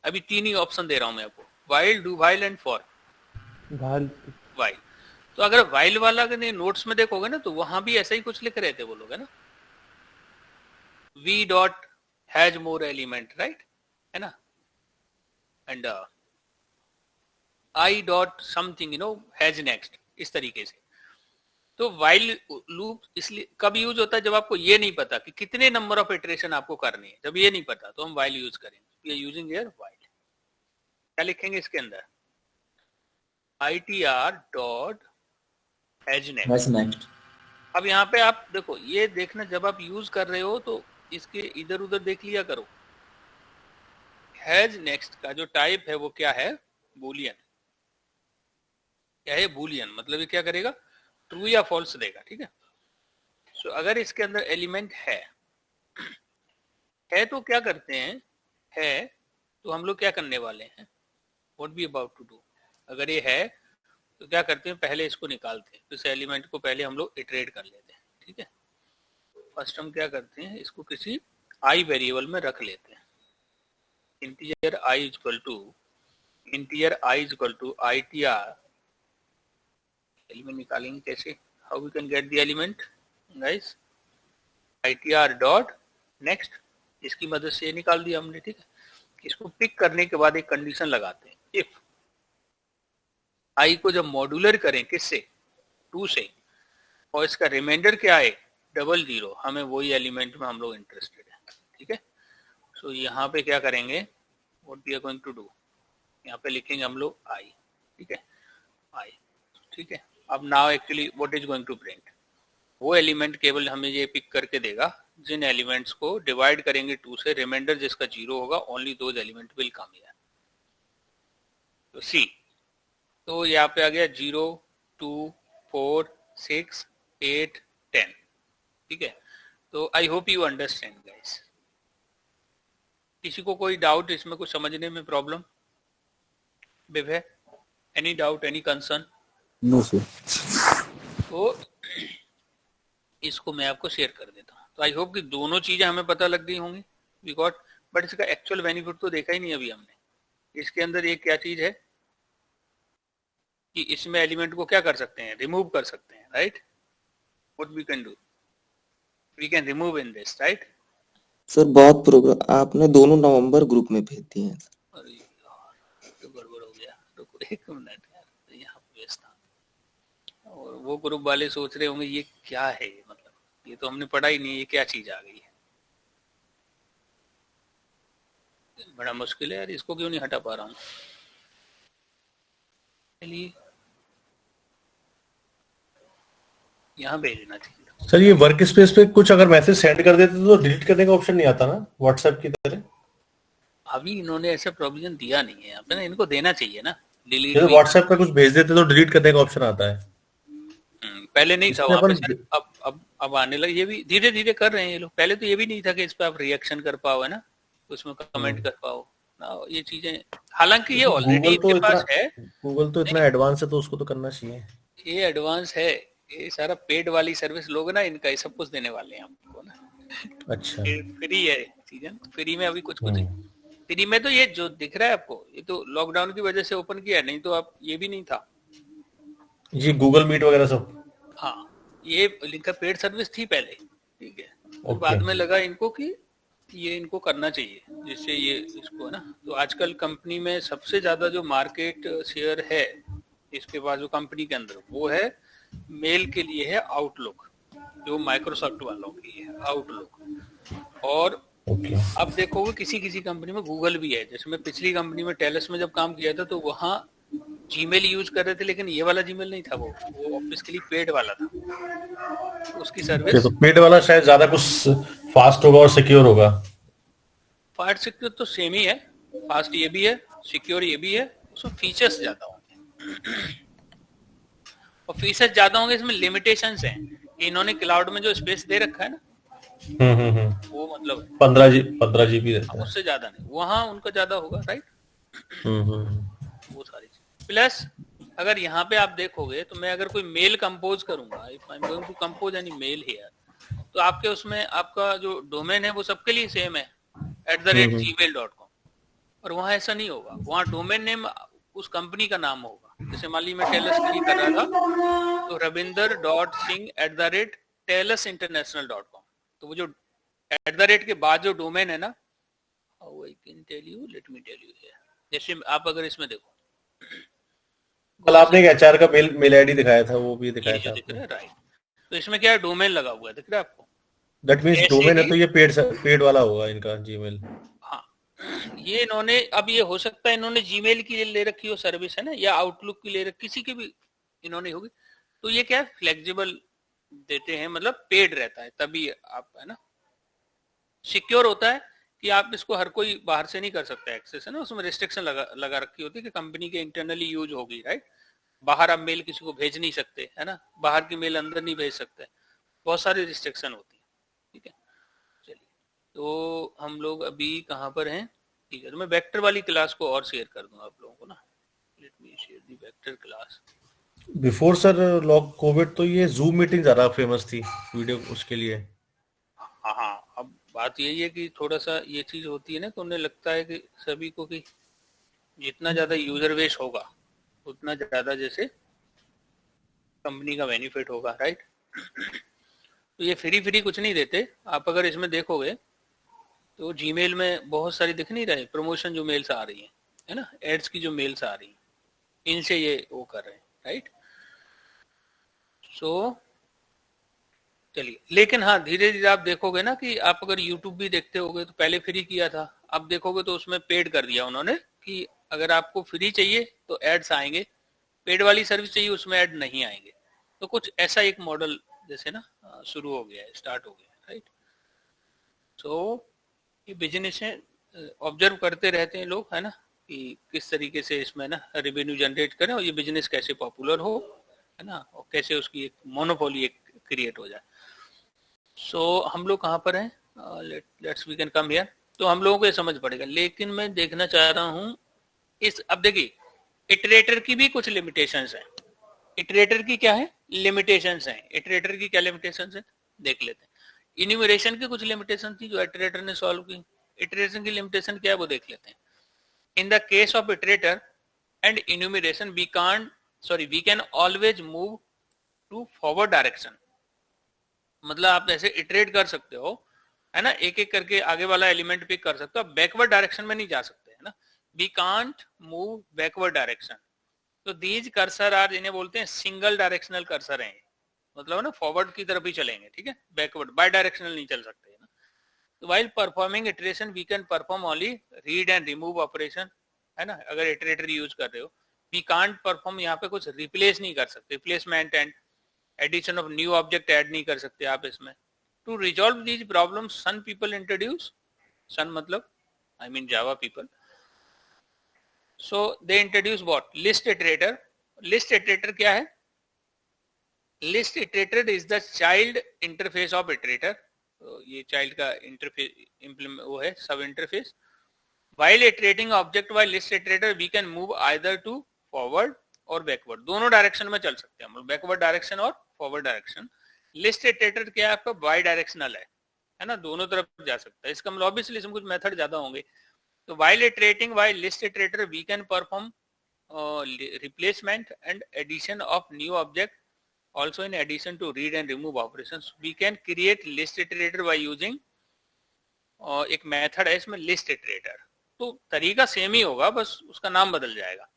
अभी 3 ही ऑप्शन दे रहा हूं मैं आपको, while, do while and for while. तो अगर वाइल वाला अगर नोट्स में देखोगे ना, तो वहां भी ऐसा ही कुछ लिख रहे थे वो लोग, है ना, V dot has more element, right, है ना, and I dot something has next, इस तरीके से। तो वाइल लूप इसलिए कब यूज होता है, जब आपको ये नहीं पता कि कितने नंबर ऑफ इटरेशन आपको करनी है, जब ये नहीं पता तो हम वाइल यूज करेंगे। यूजिंग हियर वाइल, क्या लिखेंगे इसके अंदर, ITR डॉट हैज नेक्स्ट। अब यहाँ पे आप देखो, ये देखना, जब आप यूज कर रहे हो तो इसके इधर उधर देख लिया करो। हैज नेक्स्ट का जो टाइप है वो क्या है, बूलियन। क्या है, बूलियन, मतलब ये क्या करेगा, ट्रू या फॉल्स देगा, ठीक है। सो अगर इसके अंदर एलिमेंट है तो क्या करते हैं, है तो हम लोग क्या करने वाले हैं, what we about to do, अगर ये है तो क्या करते हैं, पहले इसको निकालते हैं, इस एलिमेंट को पहले हम लोग इटरेट कर लेते हैं, ठीक है। फर्स्ट हम क्या करते हैं, इसको किसी आई वेरिएबल में रख लेते हैं, integer i equal to ITR, element निकालेंगे कैसे, how we can get the element guys, ITR dot next, इसकी मदद से निकाल दिया हमने, ठीक है। इसको पिक करने के बाद एक कंडीशन लगाते हैं, इफ i को जब मॉड्यूलर करें किससे, 2 से, और इसका रिमाइंडर क्या है, 00, हमें वही एलिमेंट में हम लोग इंटरेस्टेड है, ठीक है। सो यहाँ पे क्या करेंगे, what we are going to do, यहाँ पे लिखेंगे हम लोग i, ठीक है, i, ठीक है। अब now actually what is going to print, वो एलिमेंट केवल हमें ये पिक करके देगा जिन एलिमेंट्स को डिवाइड करेंगे 2 से, रिमाइंडर जिसका 0 होगा, only those element will come here. तो सी, तो यहाँ पे आ गया 0, 2, 4, 6, 8, 10, ठीक है। तो I hope you understand guys. किसी को कोई डाउट इसमें, कुछ समझने में problem, Vibhay, any doubt, any concern? No sir. तो इसको मैं आपको शेयर कर देता हूँ। तो आई होप कि दोनों चीजें हमें पता लग गई होंगी, वी गॉट, बट इसका एक्चुअल बेनिफिट तो देखा ही नहीं अभी हमने। इसके अंदर एक क्या चीज है कि इसमें एलिमेंट को क्या कर सकते हैं, रिमूव कर सकते हैं, right, what we can do, we can remove in this, right. Sir बहुत प्रोग्राम आपने दोनों नवंबर ग्रुप में भेज दिए हैं। अरे यार, तो गड़बड़ हो गया, रुको 1 मिनट यार, यहाँ पे व्यस्त था। और वो ग्रुप वाले सोच रहे होंगे ये क्या है, मतलब ये तो हमने पढ़ा ही नहीं, ये क्या चीज आ गई है, बड़ा मुश्किल है यार, इसको क्यों नहीं हटा पा रहा हूँ। चलिए यहाँ भेजना चाहिए। सर ये वर्क स्पेस पे कुछ अगर मैसेज सेंड कर देते तो डिलीट करने का ऑप्शन नहीं आता ना, व्हाट्सएप की तरह? अभी इन्होंने ऐसा प्रोविजन दिया नहीं है यहाँ पे ना, इनको देना चाहिए ना, डिलीट। जैसे व्हाट्सएप पे कुछ भेज देते तो डिलीट करने का ऑप्शन आता है, पहले नहीं था वहाँ पे सर, अब आने लगे, ये भी धीरे धीरे कर रहे हैं ये लोग। पहले तो ये भी नहीं था कि इस पे आप रिएक्शन कर पाओ, है ना, उसमें कमेंट कर पाओ ना, ये चीजें, हालांकि ये ऑलरेडी इनके पास है। गूगल तो इतना एडवांस है तो उसको तो करना चाहिए। ये एडवांस है, ये सारा पेड वाली सर्विस लोग ना, इनका ये सब कुछ देने वाले हैं हमको ना। अच्छा, फ्री है चीजें, फ्री में अभी कुछ फ्री में तो ये जो दिख रहा है आपको, ये तो लॉकडाउन की वजह से ओपन किया है, नहीं तो आप ये भी नहीं था जी, गूगल मीट वगैरह सब। हाँ, ये इनका पेड सर्विस थी पहले, ठीक है, तो बाद में लगा इनको कि ये इनको करना चाहिए, जिससे ये इसको, है ना। तो आजकल कंपनी में सबसे ज्यादा जो मार्केट शेयर है इसके पास जो कंपनी के अंदर, वो है मेल के लिए है आउटलुक, जो माइक्रोसॉफ्ट वालों की है आउटलुक। और अब देखोगे किसी किसी कंपनी में गूगल भी है, जैसे मैं पिछली कंपनी में टेलस में जब काम किया था तो वहाँ जीमेल यूज कर रहे थे, लेकिन ये वाला जीमेल नहीं था, वो ऑफिस के लिए पेड वाला था, तो उसकी सर्विस। तो पेड वाला शायद ज्यादा कुछ फास्ट होगा और सिक्योर होगा। फास्ट सिक्योर तो सेम ही है, फास्ट ये भी है, सिक्योर ये भी है, उसमें फीचर्स ज्यादा होंगे और फीचर्स ज्यादा होंगे, इसमें लिमिटेशंस हैं। इन्होंने क्लाउड में जो स्पेस दे रखा है ना, वो मतलब 15 GB रहता है, उससे ज्यादा नहीं, वहाँ उनका ज्यादा होगा, राइट। वो सारी चीज प्लस अगर यहाँ पे आप देखोगे तो मैं अगर कोई मेल कंपोज करूंगा, if I am going to compose any mail here, तो आपके उसमें आपका जो डोमेन है वो सबके लिए सेम है @gmail.com, और वहां ऐसा नहीं होगा। वहां डोमेन नेम उस कंपनी का नाम होगा। जैसे मान ली मैं टेलस के लिए कर रहा था तो rabinder.singh@telusinternational.com, तो वो जो @ के बाद जो डोमेन है ना, how I can tell you, let me tell you here. जैसे आप अगर इसमें देखो, कल आपने एक एचआर का मेल आईडी दिखाया था, वो भी दिखाया था दिख रहा है, राइट। तो इसमें क्या है, डोमेन लगा हुआ है, दिख रहा है आपको? दैट मींस डोमेन है तो ये पेड वाला होगा इनका जीमेल। हाँ, ये इन्होंने, अब ये हो सकता है इन्होंने जीमेल की ले रखी हो सर्विस, है ना, या आउटलुक की ले रखी, किसी की भी इन्होंने होगी। तो ये क्या है, फ्लेक्सिबल देते हैं, मतलब पेड रहता है, तभी आप, है ना, सिक्योर होता है कि आप इसको हर कोई बाहर से नहीं कर सकता एक्सेस, है ना, उसमें रिस्ट्रिक्शन लगा रखी होती है कि कंपनी के इंटरनली यूज होगी, राइट। बाहर आप मेल किसी को भेज नहीं सकते, है ना, बाहर की मेल अंदर नहीं भेज सकते, बहुत सारी रिस्ट्रिक्शन होती है, ठीक है। चलिए, तो हम लोग अभी कहाँ पर हैं, ठीक है। तो मैं वेक्टर वाली क्लास को और शेयर कर दूंगा आप लोगों को ना, लेट मी शेयर दी vector class. Before sir Covid तो ये जूम मीटिंग ज्यादा फेमस थी वीडियो उसके लिए। हाँ, अब बात यही है कि थोड़ा सा ये चीज होती है ना, तो उन्हें लगता है कि सभी को कि जितना ज्यादा यूजर बेस होगा उतना ज्यादा जैसे कंपनी का बेनिफिट होगा, राइट। तो ये फ्री कुछ नहीं देते। आप अगर इसमें देखोगे तो जीमेल में बहुत सारी दिख नहीं रहे प्रमोशन जो मेल्स आ रही है ना, एड्स की जो मेल्स आ रही हैं, इनसे ये वो कर रहे हैं, राइट। सो चलिए, लेकिन हाँ, धीरे धीरे आप देखोगे ना कि आप अगर YouTube भी देखते होगे तो पहले फ्री किया था, अब देखोगे तो उसमें पेड कर दिया उन्होंने कि अगर आपको फ्री चाहिए तो एड्स आएंगे, पेड वाली सर्विस चाहिए उसमें ऐड नहीं आएंगे। तो कुछ ऐसा एक मॉडल जैसे ना शुरू हो गया है, स्टार्ट हो गया है, राइट। सो ये बिजनेस है, ऑब्जर्व करते रहते हैं लोग, है ना, कि किस तरीके से इसमें ना रेवेन्यू जनरेट करें और ये बिजनेस कैसे पॉपुलर हो, है ना, और कैसे उसकी एक मोनोपोली एक क्रिएट हो जाए। सो हम लोग कहाँ पर हैं, let's we can come here. तो हम लोगों को ये समझ पड़ेगा, लेकिन मैं देखना चाह रहा हूँ इस, अब देखिए इटरेटर की भी कुछ लिमिटेशंस हैं। इटरेटर की क्या है, लिमिटेशंस हैं। इटरेटर की क्या लिमिटेशंस हैं देख लेते हैं। इन्यूमरेशन की कुछ लिमिटेशन थी जो इटरेटर ने सॉल्व की। इटरेशन की लिमिटेशन क्या है वो देख लेते हैं। In the case of iterator and enumeration we can always move to forward direction. मतलब आप ऐसे इटरेट कर सकते हो, है ना, एक एक करके आगे वाला एलिमेंट पिक कर सकते हो, बैकवर्ड डायरेक्शन में नहीं जा सकते, है ना। We can't move backward direction. तो दीज कर्सर आर, इन्हें बोलते हैं सिंगल डायरेक्शनल कर्सर हैं, मतलब ना फॉरवर्ड की तरफ ही चलेंगे, ठीक है, बैकवर्ड बाय डायरेक्शनल नहीं चल सकते, है ना। तो while performing iteration we can perform only read and remove operation, है ना, अगर इटरेटर यूज कर रहे हो। वी कांट परफॉर्म, यहाँ पे कुछ रिप्लेस नहीं कर सकते, replacement and addition of new object add नहीं कर सकते आप इसमें। To resolve these problem Sun people introduce, Sun मतलब I mean Java people, so they introduce what, list iterator. List iterator क्या है, list iterator is the child interface of iterator. तो ये चाइल्ड का इंटरफेस वो है, sub interface. While iterating object by list iterator we can move either to forward और backward, दोनों direction में चल सकते हैं हम, बैकवर्ड डायरेक्शन और फॉरवर्ड डायरेक्शन। लिस्ट इटरेटर क्या है आपका, बाई डायरेक्शनल है ना, दोनों तरफ जा सकता है। इसका मतलब ऑब्वियसली इसमें कुछ मेथड ज्यादा होंगे। तो while iterating while list iterator we can perform replacement and addition of new object. Also in addition to read and remove operations we can create list iterator by using एक method है इसमें list iterator। तो तरीका same ही होगा, बस उसका नाम बदल जाएगा,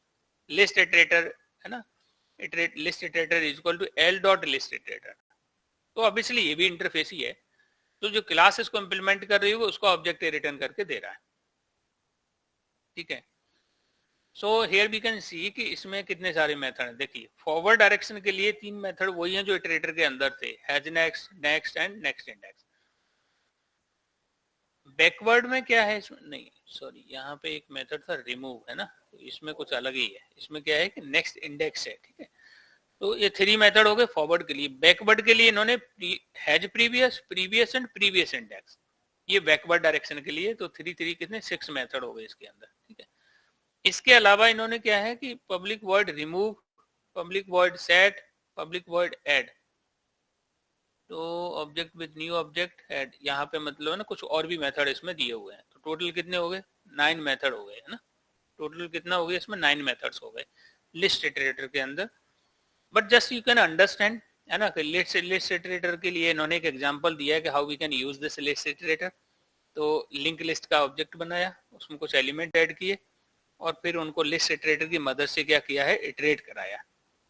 list iterator, है ना। list iterator is equal to l.list iterator। तो ऑब्वियसली ये भी इंटरफेस ही है। तो जो क्लास इसको इम्प्लीमेंट कर रही होगी उसको ऑब्जेक्ट रिटर्न करके दे रहा है, ठीक है। So here we can see कि इसमें कितने सारे मेथड हैं। देखिए फॉरवर्ड डायरेक्शन के लिए 3 मेथड वही हैं जो इटरेटर के अंदर थे, has next, next and next index. Backward में क्या है इसमें, नहीं सॉरी, यहाँ पे एक मेथड था रिमूव, है ना, तो इसमें कुछ अलग ही है। इसमें क्या है कि नेक्स्ट इंडेक्स है, ठीक है। तो ये 3 मेथड हो गए फॉरवर्ड के लिए। बैकवर्ड के लिए इन्होंने has previous, previous and previous index, ये बैकवर्ड डायरेक्शन के लिए। तो 3 कितने 6 मेथड हो गए इसके अंदर, ठीक है। इसके अलावा इन्होंने क्या है कि public word remove public void set, public void add, तो object with new object add, यहाँ पे मतलब है ना कुछ और भी मेथड इसमें दिए हुए हैं। तो टोटल कितने हो गए? 9 मेथड हो गए, है ना। टोटल कितना हो गया इसमें? 9 मेथड्स हो गए लिस्ट इटरेटर के अंदर। But just you can understand, है ना, कि लिस्ट इटरेटर के लिए इन्होंने एक एग्जांपल दिया है कि how we can use this list iterator. तो लिंक लिस्ट का ऑब्जेक्ट बनाया, उसमें कुछ एलिमेंट ऐड किए और फिर उनको लिस्ट इटरेटर की मदद से क्या किया है? इटरेट कराया,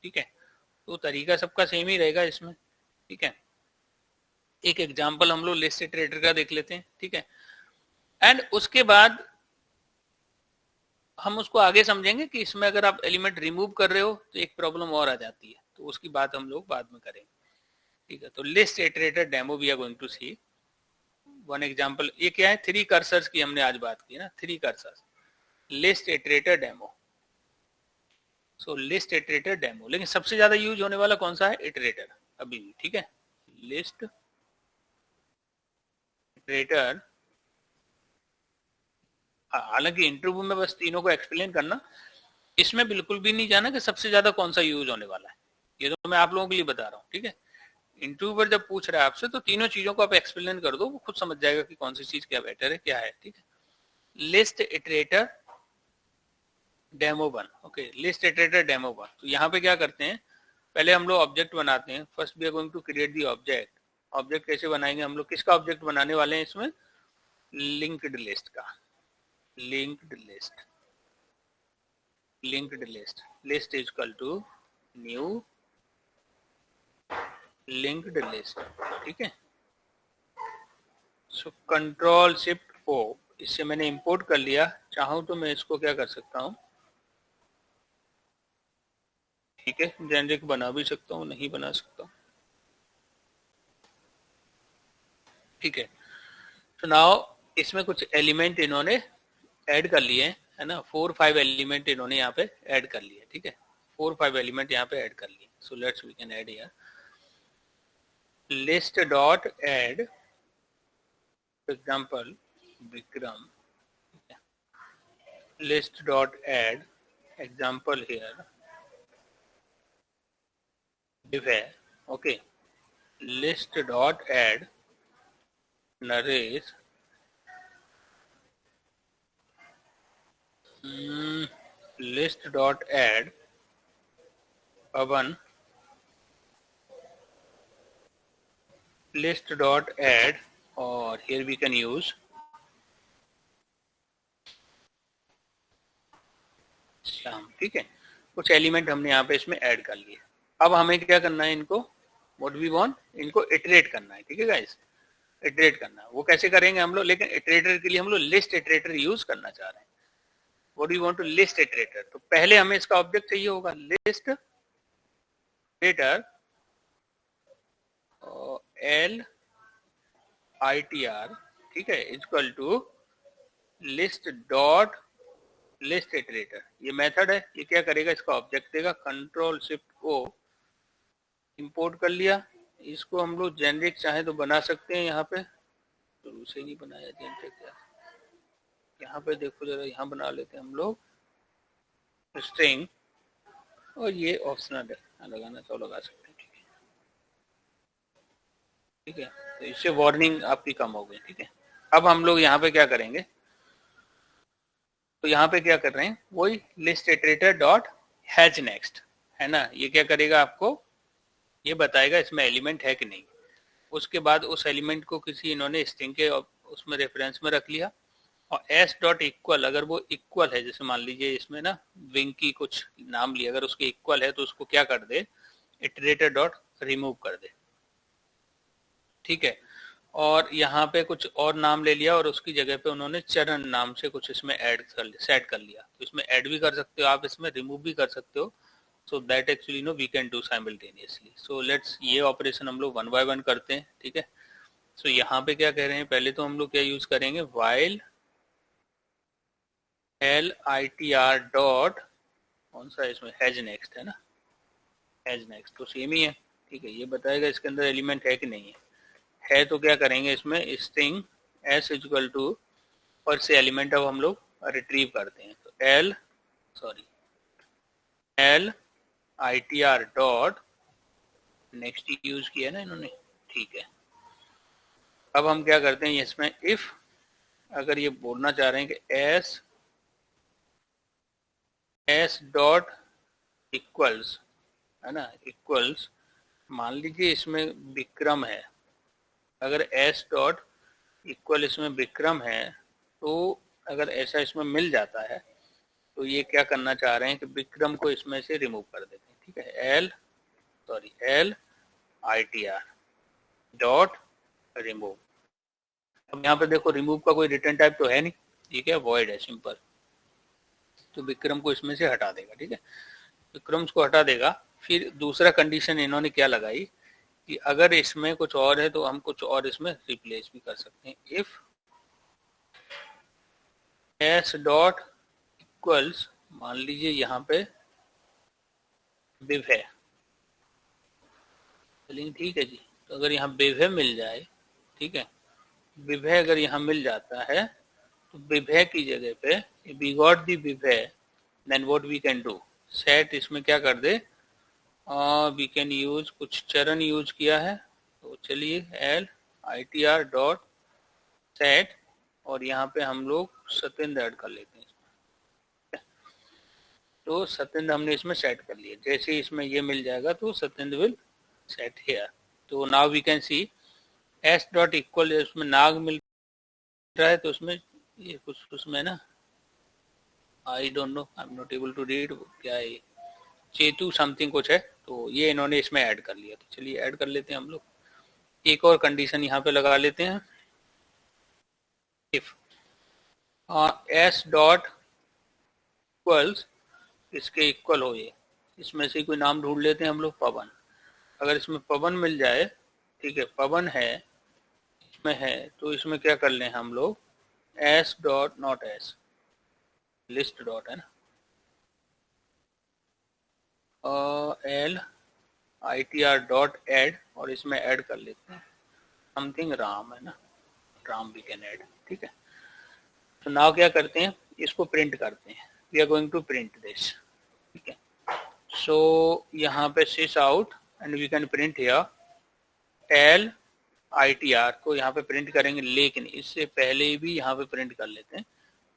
ठीक है। तो तरीका सबका सेम ही रहेगा इसमें, ठीक है। एक एग्जांपल हम लोग लिस्ट इटरेटर का देख लेते हैं, ठीक है। एंड उसके बाद हम उसको आगे समझेंगे कि इसमें अगर आप एलिमेंट रिमूव कर रहे हो तो एक प्रॉब्लम और आ जाती है, तो उसकी बात हम लोग बाद में करेंगे, ठीक है। तो list iterator demo we are going to see one example. ये क्या है? 3 कर्सर्स की हमने आज बात की ना, 3 कर्सर्स, लिस्ट इटरेटर डेमो। सो लिस्ट इटरेटर डेमो, लेकिन सबसे ज्यादा यूज होने वाला कौन सा है? इटरेटर अभी भी, ठीक है। लिस्ट इटरेटर, हालांकि इंटरव्यू में बस तीनों को एक्सप्लेन करना, इसमें बिल्कुल भी नहीं जाना कि सबसे ज्यादा कौन सा यूज होने वाला है, ये तो मैं आप लोगों के लिए बता रहा हूँ, ठीक है। इंटरव्यू पर जब पूछ रहा है आपसे तो तीनों चीजों को आप एक्सप्लेन कर दो, वो खुद समझ जाएगा कि कौन सी चीज क्या बेटर है, क्या है, ठीक है। List iterator demo 1, okay, list iterator demo 1। तो यहाँ पे क्या करते हैं? पहले हम लोग ऑब्जेक्ट बनाते हैं। First we are going to create the object. Object कैसे बनाएंगे हम लोग? किसका ऑब्जेक्ट बनाने वाले हैं इसमें? लिंक्ड लिस्ट का। Linked list, linked list, list is equal to new linked list, ठीक है। सो कंट्रोल शिफ्ट ओ, इससे मैंने इंपोर्ट कर लिया। चाहूं तो मैं इसको क्या कर सकता हूं, ठीक है, जेनरिक बना भी सकता हूं, नहीं बना सकता, ठीक है। तो नाउ इसमें कुछ एलिमेंट इन्होंने ऐड कर लिए, है ना, 4-5 एलिमेंट इन्होंने यहाँ पे ऐड कर लिए, ठीक है। 4-5 एलिमेंट यहाँ पे ऐड कर लिए। So let's we can add here list dot add example Vikram, list dot add example here div है, okay. List dot add Naresh, list dot add Pawan, list dot add, और here we can use Shyam, ठीक है। कुछ element हमने यहाँ पे इसमें add कर लिए। अब हमें क्या करना है? इनको व्हाट वी वांट, इनको इटरेट करना है, ठीक है गाइस, इटरेट करना है। वो कैसे करेंगे हम लोग? लेकिन इटरेटर के लिए हम लोग लिस्ट इटरेटर यूज करना चाह रहे हैं। What we want to list iterator, तो पहले हमें इसका ऑब्जेक्ट चाहिए होगा list iterator L I T R, ठीक है, equal to list dot list iterator. ये मेथड है, ये क्या करेगा? इसका ऑब्जेक्ट देगा। कंट्रोल शिफ्ट ओ, इंपोर्ट कर लिया। इसको हम लोग जेनरिक चाहे तो बना सकते हैं यहाँ पे, तो उसे नहीं बनाया जेनरिक, यहाँ पे देखो जरा, यहाँ बना लेते हैं हम लोग स्ट्रिंग, और ये ऑप्शनल है, लगाना तो लगा सकते हैं, ठीक है, ठीक है। तो इससे वार्निंग आपकी कम हो गई, ठीक है। अब हम लोग यहाँ पे क्या करेंगे? तो यहाँ पे क्या कर रहे हैं? वही list iterator dot has next, है ना। ये क्या करेगा? आपको ये बताएगा इसमें एलिमेंट है कि नहीं। उसके बाद उस एलिमेंट को किसी इन्होंने स्ट्रिंग के उसमें रेफरेंस में रख लिया, और एस डॉट इक्वल, अगर वो इक्वल है, जैसे मान लीजिए इसमें ना विंग की कुछ नाम लिया, अगर उसके इक्वल है तो उसको क्या कर दे? इटरेटर डॉट रिमूव कर दे, ठीक है। और यहाँ पे कुछ और नाम ले लिया और उसकी जगह पे उन्होंने चरण नाम से कुछ इसमें ऐड कर सेट कर लिया। तो इसमें ऐड भी कर सकते हो आप, इसमें रिमूव भी कर सकते हो। So that actually no we can do simultaneously. So let's ये ऑपरेशन हम लोग 1 बाय 1 करते हैं, ठीक है। सो यहाँ पे क्या कह रहे हैं? पहले तो हम लोग क्या यूज करेंगे? वाइल LITR डॉट, कौन सा इसमें हैज नेक्स्ट है ना, हैज नेक्स्ट, तो सेम ही है, ठीक है। ये बताएगा इसके अंदर एलिमेंट है कि नहीं है तो क्या करेंगे? इसमें स्ट्रिंग s इक्वल टू, और से एलिमेंट अब हम लोग रिट्रीव करते हैं। तो L ITR dot next use किया ना इन्होंने, ठीक है। अब हम क्या करते हैं इसमें, इफ अगर ये बोलना चाह रहे हैं कि एस डॉट इक्वल्स, है ना, इक्वल्स, मान लीजिए इसमें विक्रम है, अगर एस डॉट इक्वल इसमें विक्रम है, तो अगर ऐसा इसमें मिल जाता है तो ये क्या करना चाह रहे हैं कि विक्रम को इसमें से रिमूव कर देते हैं, ठीक है। L ITR dot remove. अब यहाँ पे देखो रिमूव का कोई रिटर्न टाइप तो है नहीं, ठीक है, वॉइड है सिंपल, तो विक्रम को इसमें से हटा देगा, ठीक है, विक्रम को हटा देगा। फिर दूसरा कंडीशन इन्होंने क्या लगाई कि अगर इसमें कुछ और है तो हम कुछ और इसमें रिप्लेस भी कर सकते हैं। इफ एस डॉट इक्वल्स, मान लीजिए यहाँ पे विव है, चलिए ठीक है जी, तो अगर यहाँ विव मिल जाए, ठीक है, विव अगर यहाँ मिल जाता है तो विव की जगह पे we got the view, then what we can do, set इसमें क्या कर दे, वी कैन यूज, कुछ चरण यूज किया है, तो चलिए एल ITR डॉट सेट, और यहाँ पे हम लोग सत्येंद्र ऐड कर लेते हैं इसमें, तो सत्येंद्र हमने इसमें सेट कर लिया। जैसे ही इसमें ये मिल जाएगा तो सत्येंद्र विल सेट हियर। तो now we can see S dot equal, उसमें नाग मिल रहा है, तो उसमें ये कुछ उसमें ना, I don't know, I am not able to read, क्या है, चेतु समथिंग कुछ है, तो ये इन्होंने इसमें ऐड कर लिया। तो चलिए ऐड कर लेते हैं हम लोग। एक और कंडीशन यहाँ पे लगा लेते हैं, इफ एस डॉट इक्वल्स, इसके इक्वल हो ये, इसमें से कोई नाम ढूंढ लेते हैं हम लोग, पवन। अगर इसमें पवन मिल जाए, ठीक है, पवन है इसमें है, तो इसमें क्या कर लें हम लोग, S dot not S, list dot है ना, एल ITR डॉट एड, और इसमें ऐड कर लेते हैं समथिंग राम, है ना, राम वी कैन ऐड, ठीक है। तो नाउ क्या करते हैं, इसको प्रिंट करते हैं, we are going to print this, ठीक है। सो यहाँ पे sys out and we can print here L ITR को यहाँ पे प्रिंट करेंगे, लेकिन इससे पहले भी यहाँ पे प्रिंट कर लेते हैं,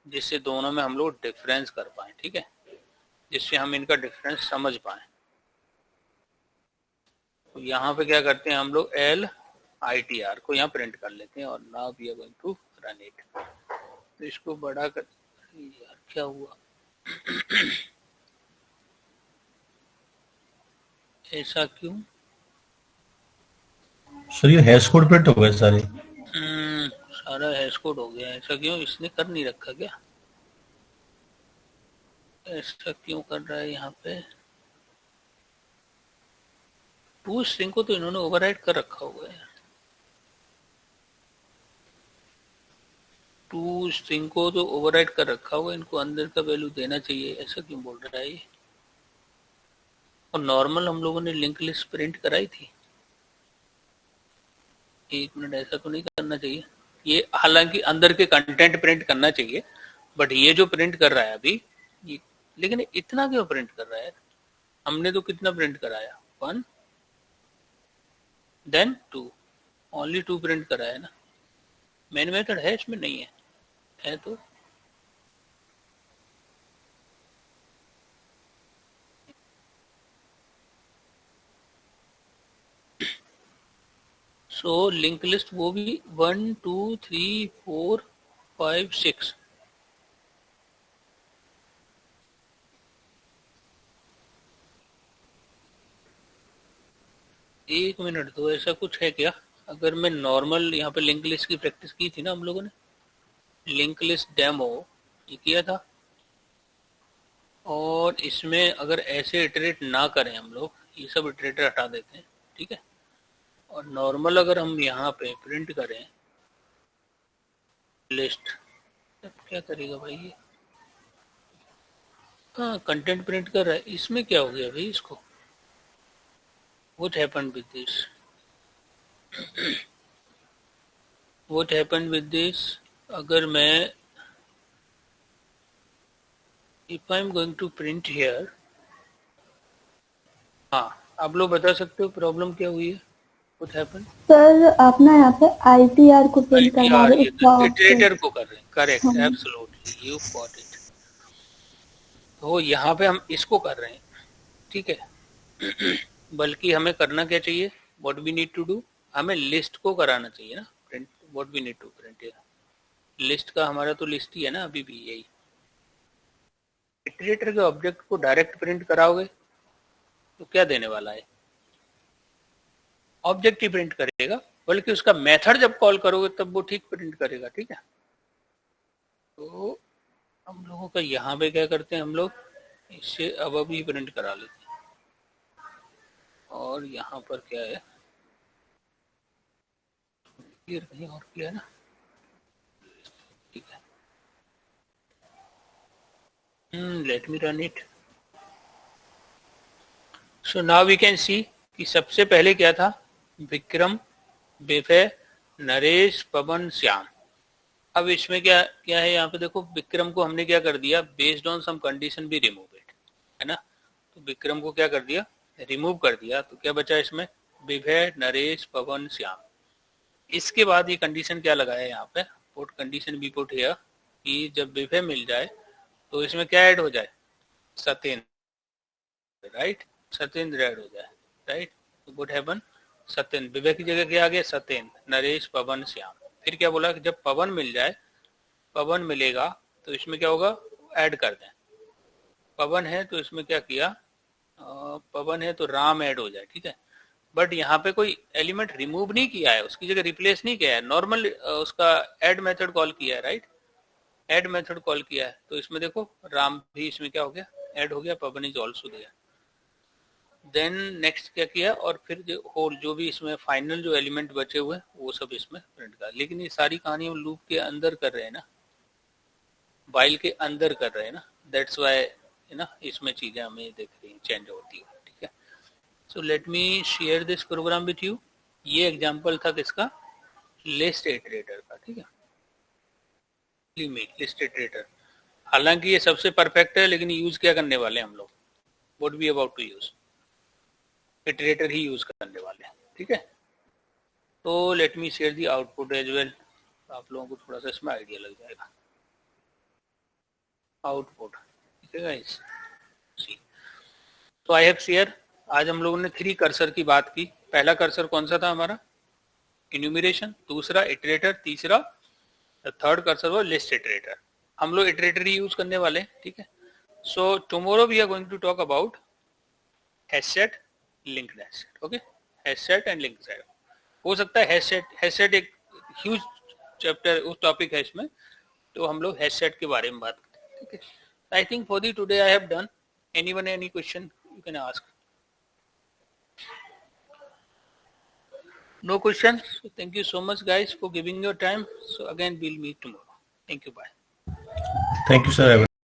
जिससे दोनों में हम लोग डिफरेंस कर पाए, ठीक है, जिससे हम इनका डिफरेंस समझ पाए। तो यहाँ पे क्या करते हैं हम लोग, एल ITR को यहाँ प्रिंट कर लेते हैं, और now we are going to run it. तो इसको बड़ा कर, यार क्या हुआ ऐसा क्यों, सर ये हैश कोड प्रिंट हो गए सारे। सारा हैश कोड हो गया, ऐसा क्यों, इसने कर नहीं रखा क्या, ऐसा क्यों कर रहा है यहाँ पे। टू स्ट्रिंग को तो इन्होंने ओवरराइड कर रखा हुआ है, टू स्ट्रिंग को तो ओवरराइड कर रखा हुआ है, इनको अंदर का वैल्यू देना चाहिए, ऐसा क्यों बोल रहा है ये। और नॉर्मल हम लोगों ने लिंक लिस्ट प्रिंट कराई थी, एक मिनट, ऐसा तो नहीं करना चाहिए ये, हालांकि अंदर के कंटेंट प्रिंट करना चाहिए, बट ये जो प्रिंट कर रहा है अभी ये, लेकिन इतना क्यों प्रिंट कर रहा है, हमने तो कितना प्रिंट कराया, 1 देन 2, ओनली 2 प्रिंट कराया ना, मेन मेथड है इसमें, नहीं है तो सो लिंक लिस्ट वो भी 1 2 3 4 5 6, एक मिनट, तो ऐसा कुछ है क्या, अगर मैं नॉर्मल यहाँ पे लिंक लिस्ट की प्रैक्टिस की थी ना हम लोगों ने, लिंक लिस्ट डेमो ये किया था, और इसमें अगर ऐसे इटरेट ना करें हम लोग, ये सब इटरेटर हटा देते हैं, ठीक है, और नॉर्मल अगर हम यहाँ पे प्रिंट करें लिस्ट, तब क्या करेगा भाई ये, हाँ कंटेंट प्रिंट कर रहा है, इसमें क्या हो गया भाई इसको, what happened with this, what happened with this, अगर मैं if I am going to print here, हाँ, आप लोग बता सकते हो प्रॉब्लम क्या हुई है, व्हाट हैपेंड? सर आप ना यहाँ पे ITR को प्रिंट करवा रहे हो इटरेटर को कर रहे हैं, correct, absolutely, you got it. तो यहाँ पे हम इसको कर रहे हैं, ठीक है। बल्कि हमें करना क्या चाहिए, what we need to do, हमें लिस्ट को कराना चाहिए ना print, what we need to print है लिस्ट का, हमारा तो लिस्ट ही है ना अभी भी यही। इटरेटर के ऑब्जेक्ट को डायरेक्ट प्रिंट कराओगे तो क्या देने वाला है, ऑब्जेक्ट ही प्रिंट करेगा, बल्कि उसका मेथड जब कॉल करोगे तब वो ठीक प्रिंट करेगा, ठीक है। तो हम लोगों का यहाँ पे क्या करते हैं, हम लोग इससे अब अभी प्रिंट करा लेते हैं। और यहाँ पर क्या है, क्लियर कहीं और किया है ना, ठीक है। Let me run it. So now we can see कि सबसे पहले क्या था, विक्रम, विभय, नरेश, पवन, श्याम। अब इसमें क्या क्या है, यहाँ पे देखो विक्रम को हमने क्या कर दिया, बेस्ड ऑन सम कंडीशन भी रिमूव इट, है ना। तो विक्रम को क्या कर दिया, रिमूव कर दिया, तो क्या बचा इसमें, विभय, नरेश, पवन, श्याम। इसके बाद ये कंडीशन क्या लगाया यहाँ पे, put condition B put here कि जब विभय मिल जाए तो इसमें क्या ऐड हो जाए, सत्येंद्र, राइट, सत्येंद्र ऐड हो जाए, राइट। तो व्हाट हैपन, सत्येंद्र, विभय की जगह क्या आ गया, सत्येंद्र, नरेश, पवन, श्याम। फिर क्या बोला कि जब पवन मिल जाए, पवन मिलेगा तो इसमें क्या होगा, ऐड कर दें। पवन है तो इसमें क्या किया, पवन है तो राम ऐड हो जाए, ठीक है। बट यहाँ पे कोई एलिमेंट रिमूव नहीं किया है, उसकी जगह रिप्लेस नहीं किया है, नॉर्मल उसका ऐड मेथड कॉल किया है, राइट, ऐड मेथड कॉल किया है। तो इसमें देखो राम भी इसमें क्या हो गया, ऐड हो गया, Pawan is also there. Then next क्या किया, और फिर जो होल जो भी इसमें फाइनल जो एलिमेंट बचे हुए वो सब इसमें प्रिंट कर। लेकिन ये सारी कहानी हम लूप के अंदर कर रहे हैं ना, वाइल के अंदर कर रहे हैं ना, दैट्स वाई है ना, इसमें चीजें हमें देख रही हैं चेंज होती है, ठीक है। So let me share this program with you. ये एग्जांपल था किसका, लिस्ट इटरेटर का, ठीक है, लिस्ट इटरेटर। हालांकि ये सबसे परफेक्ट है, लेकिन यूज क्या करने वाले हैं हम लोग, what we about to use, iterator ही यूज करने वाले हैं, ठीक है। तो let me share the output as well, आप लोगों को थोड़ा सा इसमें आइडिया लग जाएगा। आउटपुट, ठीक है गाइस, सी। तो आई हैव शेयर, आज हम लोगों ने 3 कर्सर की बात की। पहला कर्सर कौन सा था हमारा, इन्यूमरेशन, दूसरा इटरेटर, तीसरा थर्ड कर्सर वो लिस्ट इटरेटर। हम लोग इटरेटर ही यूज करने वाले, ठीक है। So tomorrow we are going to talk about hash set, linked hash set, okay, hash set and linked hash set. हो सकता है हैशसेट एक ह्यूज चैप्टर उस टॉपिक है इसमें, तो हम लोग हैशसेट के बारे में बात करें, ठीक है। I think for the today I have done. Anyone any question you can ask. No questions. So thank you so much guys for giving your time. So again we'll meet tomorrow. Thank you. Bye. Thank you, sir.